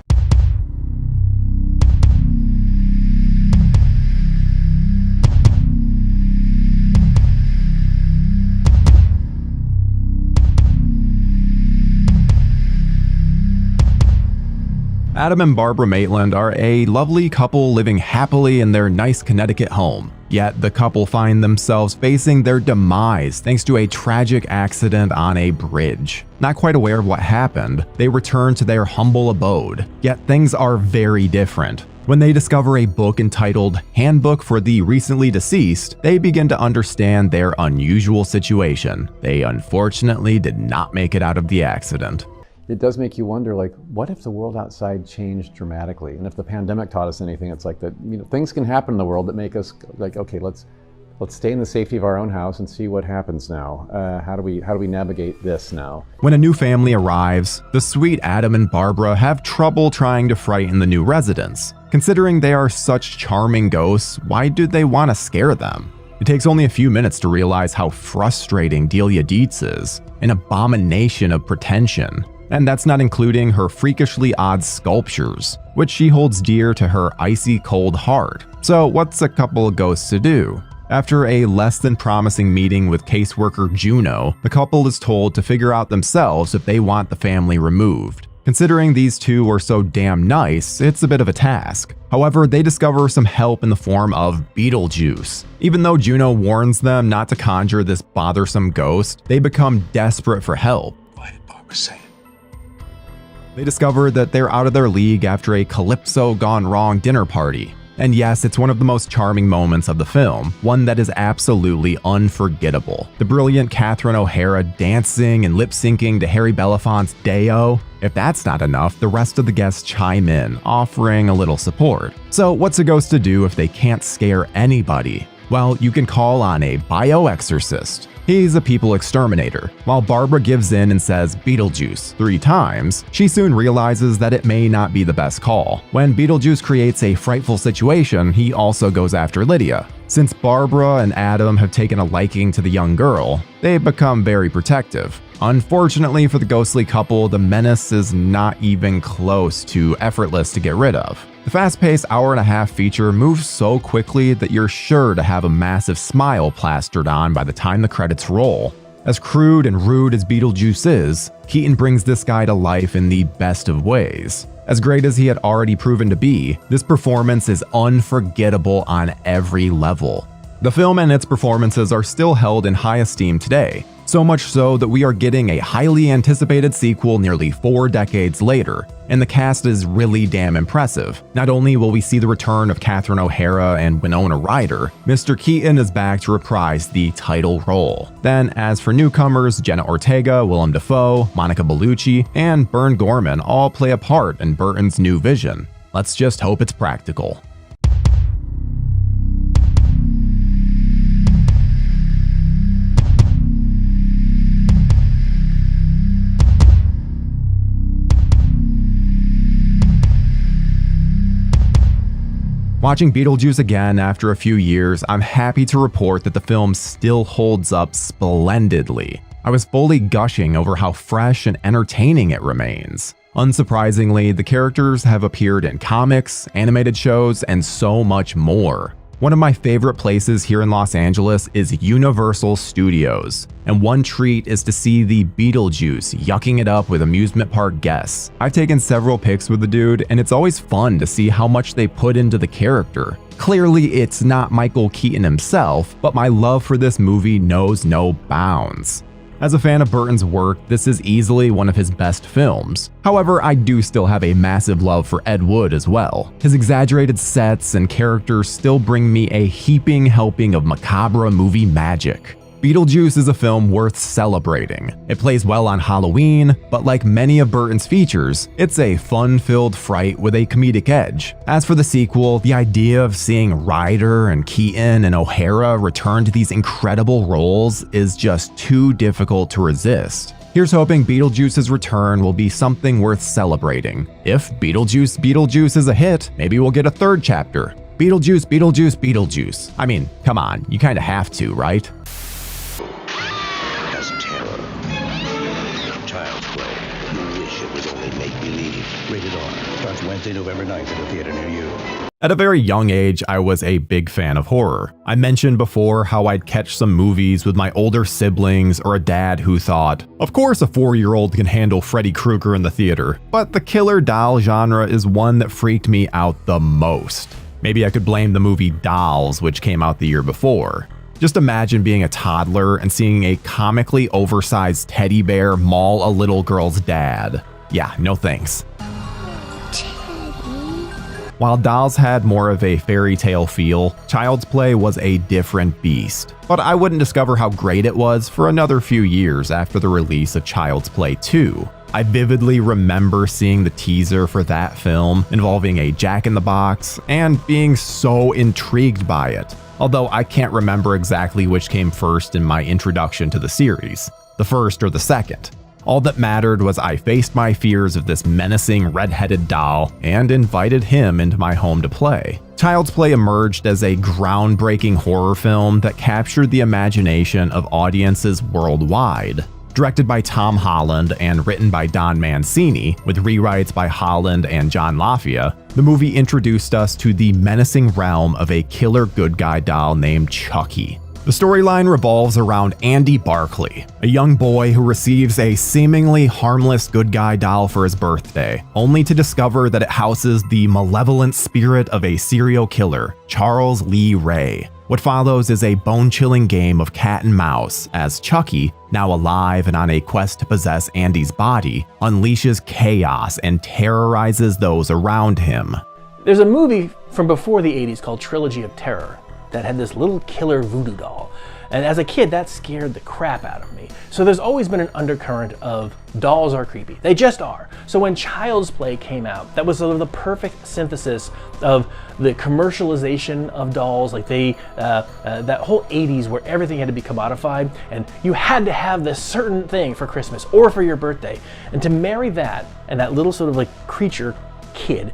Adam and Barbara Maitland are a lovely couple living happily in their nice Connecticut home. Yet the couple find themselves facing their demise thanks to a tragic accident on a bridge. Not quite aware of what happened, they return to their humble abode. Yet things are very different. When they discover a book entitled Handbook for the Recently Deceased, they begin to understand their unusual situation. They unfortunately did not make it out of the accident. It does make you wonder, like, what if the world outside changed dramatically? And if the pandemic taught us anything, it's like that, you know, things can happen in the world that make us like, okay, let's stay in the safety of our own house and see what happens now. How do we navigate this now? When a new family arrives, the sweet Adam and Barbara have trouble trying to frighten the new residents. Considering they are such charming ghosts, why do they want to scare them? It takes only a few minutes to realize how frustrating Delia Dietz is, an abomination of pretension. And that's not including her freakishly odd sculptures, which she holds dear to her icy cold heart. So what's a couple of ghosts to do? After a less than promising meeting with caseworker Juno, the couple is told to figure out themselves if they want the family removed. Considering these two are so damn nice, it's a bit of a task. However, they discover some help in the form of Beetlejuice. Even though Juno warns them not to conjure this bothersome ghost, they become desperate for help. What did Barbara say? They discover that they're out of their league after a calypso gone wrong dinner party. And yes, it's one of the most charming moments of the film, one that is absolutely unforgettable. The brilliant Catherine O'Hara dancing and lip-syncing to Harry Belafonte's Day-O. If that's not enough, the rest of the guests chime in, offering a little support. So what's a ghost to do if they can't scare anybody? Well, you can call on a bioexorcist. He's a people exterminator. While Barbara gives in and says Beetlejuice 3 times, she soon realizes that it may not be the best call. When Beetlejuice creates a frightful situation, he also goes after Lydia. Since Barbara and Adam have taken a liking to the young girl, they become very protective. Unfortunately for the ghostly couple, the menace is not even close to effortless to get rid of. The fast-paced hour-and-a-half feature moves so quickly that you're sure to have a massive smile plastered on by the time the credits roll. As crude and rude as Beetlejuice is, Keaton brings this guy to life in the best of ways. As great as he had already proven to be, this performance is unforgettable on every level. The film and its performances are still held in high esteem today, so much so that we are getting a highly anticipated sequel nearly 4 decades later, and the cast is really damn impressive. Not only will we see the return of Catherine O'Hara and Winona Ryder, Mr. Keaton is back to reprise the title role. Then, as for newcomers, Jenna Ortega, Willem Dafoe, Monica Bellucci, and Bern Gorman all play a part in Burton's new vision. Let's just hope it's practical. Watching Beetlejuice again after a few years, I'm happy to report that the film still holds up splendidly. I was fully gushing over how fresh and entertaining it remains. Unsurprisingly, the characters have appeared in comics, animated shows, and so much more. One of my favorite places here in Los Angeles is Universal Studios, and one treat is to see the Beetlejuice yucking it up with amusement park guests. I've taken several pics with the dude, and it's always fun to see how much they put into the character. Clearly, it's not Michael Keaton himself, but my love for this movie knows no bounds. As a fan of Burton's work, this is easily one of his best films. However, I do still have a massive love for Ed Wood as well. His exaggerated sets and characters still bring me a heaping helping of macabre movie magic. Beetlejuice is a film worth celebrating. It plays well on Halloween, but like many of Burton's features, it's a fun-filled fright with a comedic edge. As for the sequel, the idea of seeing Ryder and Keaton and O'Hara return to these incredible roles is just too difficult to resist. Here's hoping Beetlejuice's return will be something worth celebrating. If Beetlejuice is a hit, maybe we'll get a 3rd chapter. Beetlejuice, Beetlejuice, Beetlejuice. I mean, come on, you kinda have to, right? Wednesday, November 9th at a theater near you. At a very young age, I was a big fan of horror. I mentioned before how I'd catch some movies with my older siblings or a dad who thought, of course a 4-year-old can handle Freddy Krueger in the theater, but the killer doll genre is one that freaked me out the most. Maybe I could blame the movie Dolls, which came out the year before. Just imagine being a toddler and seeing a comically oversized teddy bear maul a little girl's dad. Yeah, no thanks. While Dolls had more of a fairy tale feel, Child's Play was a different beast. But I wouldn't discover how great it was for another few years after the release of Child's Play 2. I vividly remember seeing the teaser for that film involving a Jack-in-the-Box and being so intrigued by it. Although I can't remember exactly which came first in my introduction to the series, the first or the second. All that mattered was I faced my fears of this menacing red-headed doll and invited him into my home to play. Child's Play emerged as a groundbreaking horror film that captured the imagination of audiences worldwide. Directed by Tom Holland and written by Don Mancini, with rewrites by Holland and John LaFia, the movie introduced us to the menacing realm of a killer good guy doll named Chucky. The storyline revolves around Andy Barkley, a young boy who receives a seemingly harmless good guy doll for his birthday, only to discover that it houses the malevolent spirit of a serial killer, Charles Lee Ray. What follows is a bone-chilling game of cat and mouse as Chucky, now alive and on a quest to possess Andy's body, unleashes chaos and terrorizes those around him. There's a movie from before the 80s called Trilogy of Terror that had this little killer voodoo doll. And as a kid, that scared the crap out of me. So there's always been an undercurrent of dolls are creepy. They just are. So when Child's Play came out, that was sort of the perfect synthesis of the commercialization of dolls, like that whole 80s where everything had to be commodified and you had to have this certain thing for Christmas or for your birthday. And to marry that and that little sort of like creature kid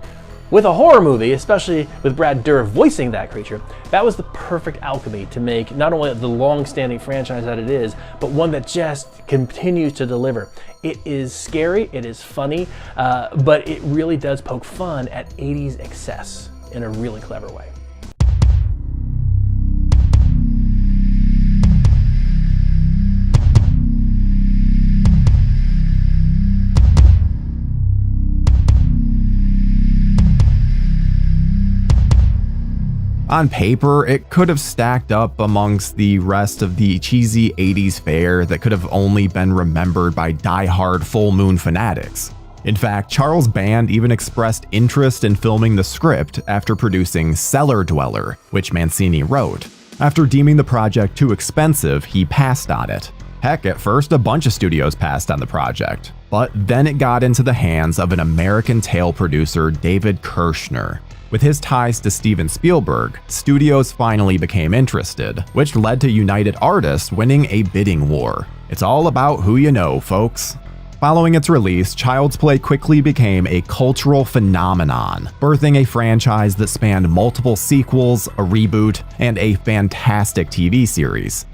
with a horror movie, especially with Brad Dourif voicing that creature, that was the perfect alchemy to make not only the long-standing franchise that it is, but one that just continues to deliver. It is scary, it is funny, but it really does poke fun at 80s excess in a really clever way. On paper, it could have stacked up amongst the rest of the cheesy 80s fare that could have only been remembered by die-hard full moon fanatics. In fact, Charles Band even expressed interest in filming the script after producing Cellar Dweller, which Mancini wrote. After deeming the project too expensive, he passed on it. Heck, at first a bunch of studios passed on the project, but then it got into the hands of an American Tail producer, David Kirshner. With his ties to Steven Spielberg, studios finally became interested, which led to United Artists winning a bidding war. It's all about who you know, folks. Following its release, Child's Play quickly became a cultural phenomenon, birthing a franchise that spanned multiple sequels, a reboot, and a fantastic TV series.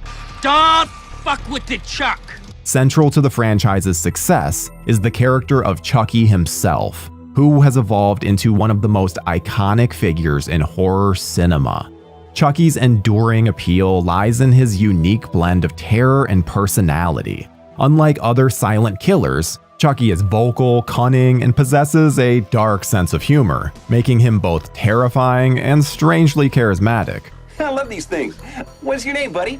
Don't fuck with the Chuck! Central to the franchise's success is the character of Chucky himself, who has evolved into one of the most iconic figures in horror cinema. Chucky's enduring appeal lies in his unique blend of terror and personality. Unlike other silent killers, Chucky is vocal, cunning, and possesses a dark sense of humor, making him both terrifying and strangely charismatic. I love these things. What's your name, buddy?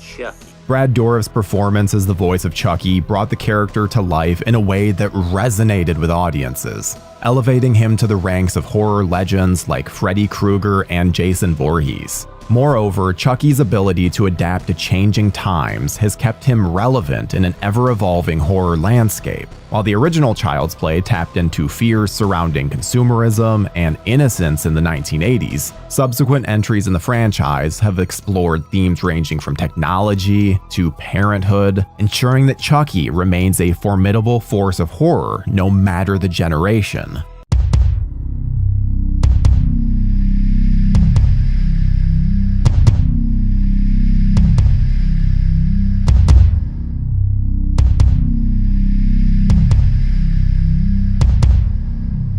Chucky. Brad Dourif's performance as the voice of Chucky brought the character to life in a way that resonated with audiences, elevating him to the ranks of horror legends like Freddy Krueger and Jason Voorhees. Moreover, Chucky's ability to adapt to changing times has kept him relevant in an ever-evolving horror landscape. While the original Child's Play tapped into fears surrounding consumerism and innocence in the 1980s, subsequent entries in the franchise have explored themes ranging from technology to parenthood, ensuring that Chucky remains a formidable force of horror no matter the generation.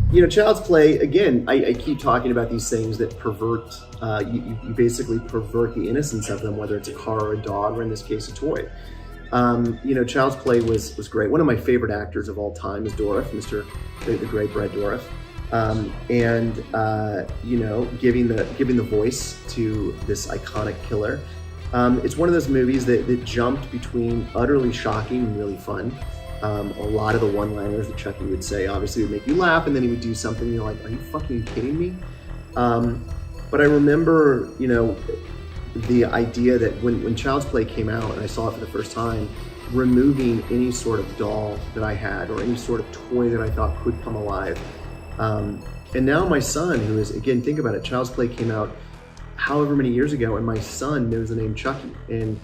You know, Child's Play, again, I keep talking about these things that pervert, you basically pervert the innocence of them, whether it's a car or a dog, or in this case, a toy. You know, Child's Play was great. One of my favorite actors of all time is Dourif, the great Brad Dourif. You know, giving the voice to this iconic killer. It's one of those movies that jumped between utterly shocking and really fun. A lot of the one-liners that Chucky would say obviously would make you laugh, and then he would do something you're like, are you fucking kidding me? But I remember, you know, the idea that when Child's Play came out and I saw it for the first time, removing any sort of doll that I had or any sort of toy that I thought could come alive. And now my son, who is, again, think about it, Child's Play came out however many years ago, and my son knows the name Chucky. And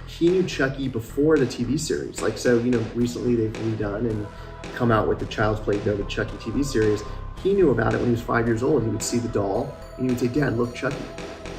he knew Chucky before the TV series. Like, so, you know, recently they've redone and come out with the Child's Play Go to Chucky TV series. He knew about it when he was 5 years old. He would see the doll and he would say, Dad, look, Chucky.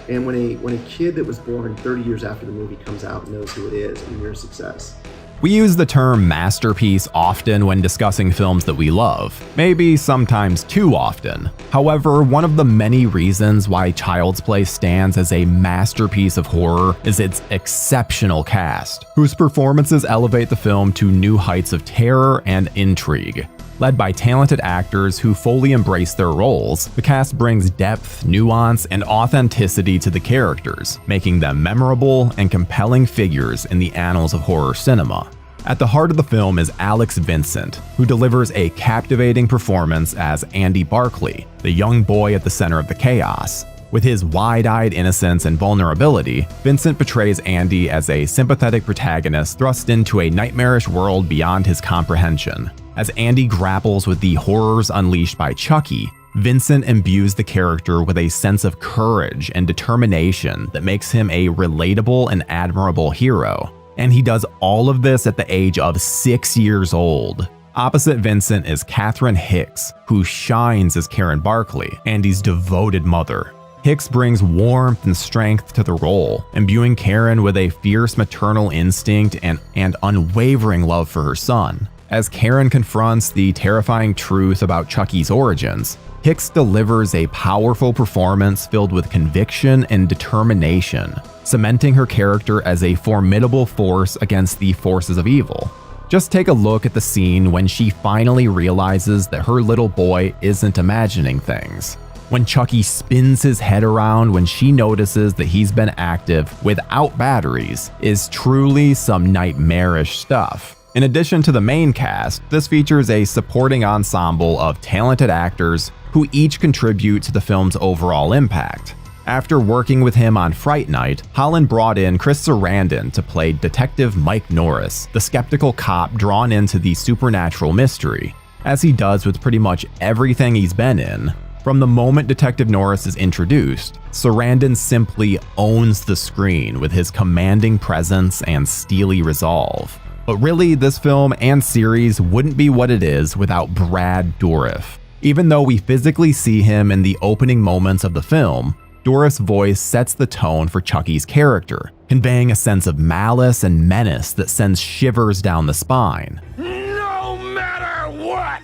And when a kid that was born 30 years after the movie comes out and knows who it is, I mean, you're a success. We use the term masterpiece often when discussing films that we love, maybe sometimes too often. However, one of the many reasons why Child's Play stands as a masterpiece of horror is its exceptional cast, whose performances elevate the film to new heights of terror and intrigue. Led by talented actors who fully embrace their roles, the cast brings depth, nuance, and authenticity to the characters, making them memorable and compelling figures in the annals of horror cinema. At the heart of the film is Alex Vincent, who delivers a captivating performance as Andy Barkley, the young boy at the center of the chaos. With his wide-eyed innocence and vulnerability, Vincent portrays Andy as a sympathetic protagonist thrust into a nightmarish world beyond his comprehension. As Andy grapples with the horrors unleashed by Chucky, Vincent imbues the character with a sense of courage and determination that makes him a relatable and admirable hero. And he does all of this at the age of 6 years old. Opposite Vincent is Catherine Hicks, who shines as Karen Barkley, Andy's devoted mother. Hicks brings warmth and strength to the role, imbuing Karen with a fierce maternal instinct and unwavering love for her son. As Karen confronts the terrifying truth about Chucky's origins, Hicks delivers a powerful performance filled with conviction and determination, cementing her character as a formidable force against the forces of evil. Just take a look at the scene when she finally realizes that her little boy isn't imagining things. When Chucky spins his head around when she notices that he's been active without batteries is truly some nightmarish stuff. In addition to the main cast, this features a supporting ensemble of talented actors who each contribute to the film's overall impact. After working with him on Fright Night, Holland brought in Chris Sarandon to play Detective Mike Norris, the skeptical cop drawn into the supernatural mystery, as he does with pretty much everything he's been in. From the moment Detective Norris is introduced, Sarandon simply owns the screen with his commanding presence and steely resolve. But really, this film and series wouldn't be what it is without Brad Dourif. Even though we physically see him in the opening moments of the film, Dourif's voice sets the tone for Chucky's character, conveying a sense of malice and menace that sends shivers down the spine. No matter what!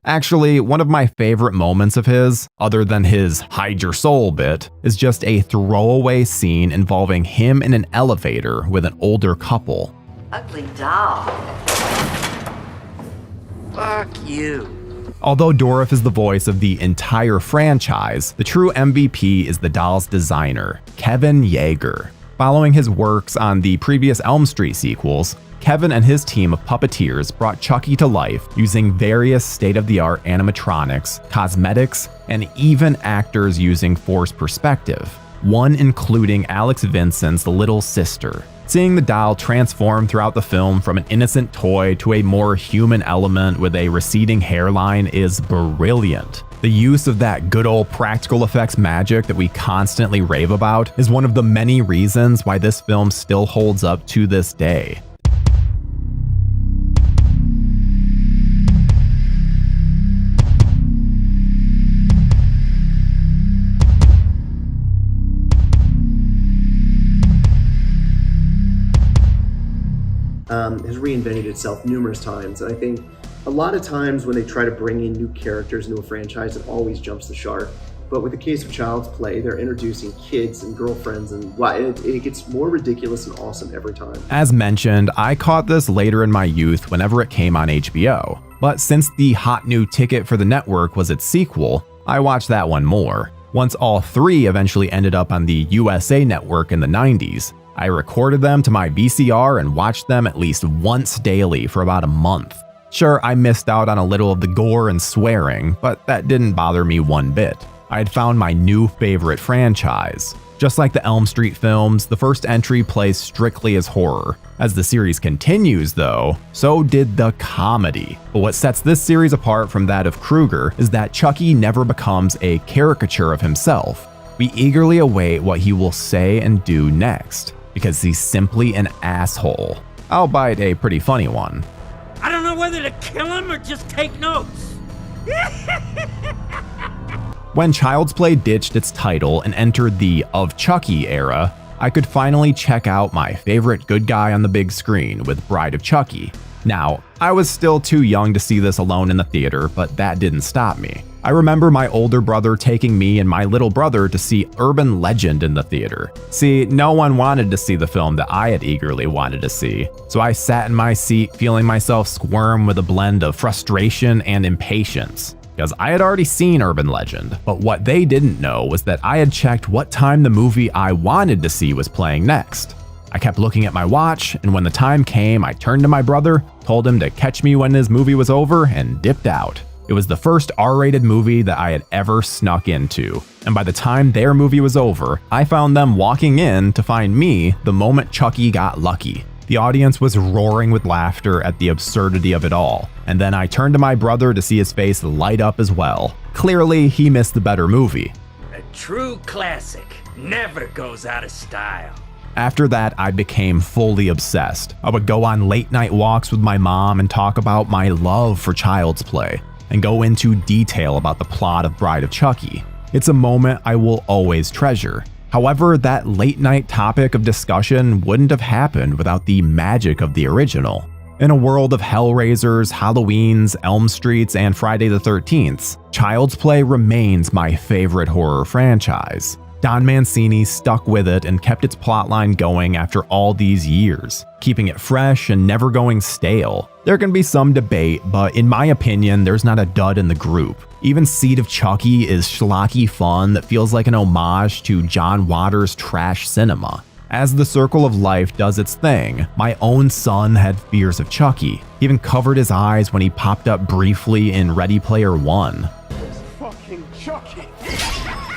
Actually, one of my favorite moments of his, other than his hide your soul bit, is just a throwaway scene involving him in an elevator with an older couple. Ugly doll. Fuck you. Although Dourif is the voice of the entire franchise, the true MVP is the doll's designer, Kevin Yeager. Following his works on the previous Elm Street sequels, Kevin and his team of puppeteers brought Chucky to life using various state-of-the-art animatronics, cosmetics, and even actors using forced perspective, one including Alex Vincent's little sister. Seeing the doll transform throughout the film from an innocent toy to a more human element with a receding hairline is brilliant. The use of that good old practical effects magic that we constantly rave about is one of the many reasons why this film still holds up to this day. Has reinvented itself numerous times. And I think a lot of times when they try to bring in new characters into a franchise, it always jumps the shark. But with the case of Child's Play, they're introducing kids and girlfriends, and it gets more ridiculous and awesome every time. As mentioned, I caught this later in my youth whenever it came on HBO. But since the hot new ticket for the network was its sequel, I watched that one more. Once all three eventually ended up on the USA network in the 90s, I recorded them to my VCR and watched them at least once daily for about a month. Sure, I missed out on a little of the gore and swearing, but that didn't bother me one bit. I had found my new favorite franchise. Just like the Elm Street films, the first entry plays strictly as horror. As the series continues, though, so did the comedy. But what sets this series apart from that of Krueger is that Chucky never becomes a caricature of himself. We eagerly await what he will say and do next, because he's simply an asshole, albeit a pretty funny one. I don't know whether to kill him or just take notes. When Child's Play ditched its title and entered the Of Chucky era, I could finally check out my favorite good guy on the big screen with Bride of Chucky. Now, I was still too young to see this alone in the theater, but that didn't stop me. I remember my older brother taking me and my little brother to see Urban Legend in the theater. See, no one wanted to see the film that I had eagerly wanted to see, so I sat in my seat feeling myself squirm with a blend of frustration and impatience. Because I had already seen Urban Legend, but what they didn't know was that I had checked what time the movie I wanted to see was playing next. I kept looking at my watch, and when the time came, I turned to my brother, told him to catch me when his movie was over, and dipped out. It was the first R-rated movie that I had ever snuck into, and by the time their movie was over, I found them walking in to find me the moment Chucky got lucky. The audience was roaring with laughter at the absurdity of it all, and then I turned to my brother to see his face light up as well. Clearly, he missed the better movie. A true classic never goes out of style. After that, I became fully obsessed. I would go on late night walks with my mom and talk about my love for Child's Play, and go into detail about the plot of Bride of Chucky. It's a moment I will always treasure. However, that late night topic of discussion wouldn't have happened without the magic of the original. In a world of Hellraisers, Halloweens, Elm Streets, and Friday the 13th, Child's Play remains my favorite horror franchise. Don Mancini stuck with it and kept its plotline going after all these years, keeping it fresh and never going stale. There can be some debate, but in my opinion, there's not a dud in the group. Even Seed of Chucky is schlocky fun that feels like an homage to John Waters' trash cinema. As the circle of life does its thing, my own son had fears of Chucky. He even covered his eyes when he popped up briefly in Ready Player One. Fucking Chucky.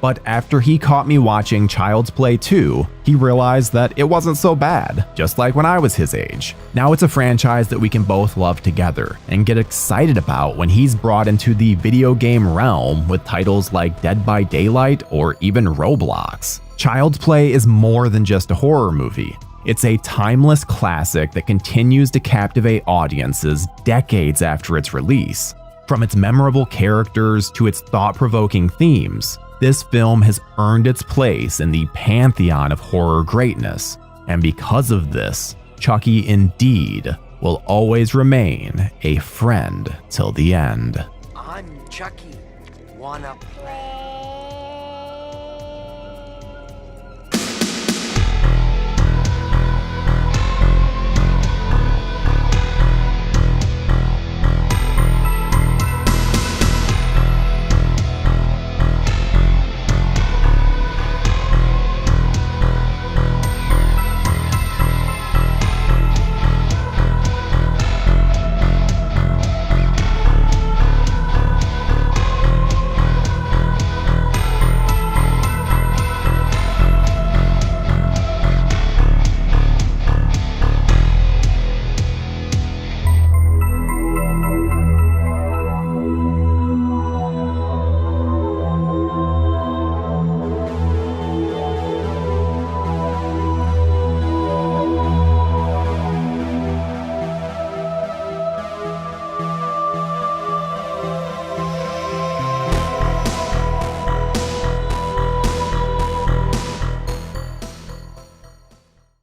But after he caught me watching Child's Play 2, he realized that it wasn't so bad, just like when I was his age. Now it's a franchise that we can both love together and get excited about when he's brought into the video game realm with titles like Dead by Daylight or even Roblox. Child's Play is more than just a horror movie. It's a timeless classic that continues to captivate audiences decades after its release. From its memorable characters to its thought-provoking themes, this film has earned its place in the pantheon of horror greatness, and because of this, Chucky indeed will always remain a friend till the end. I'm Chucky. Wanna play?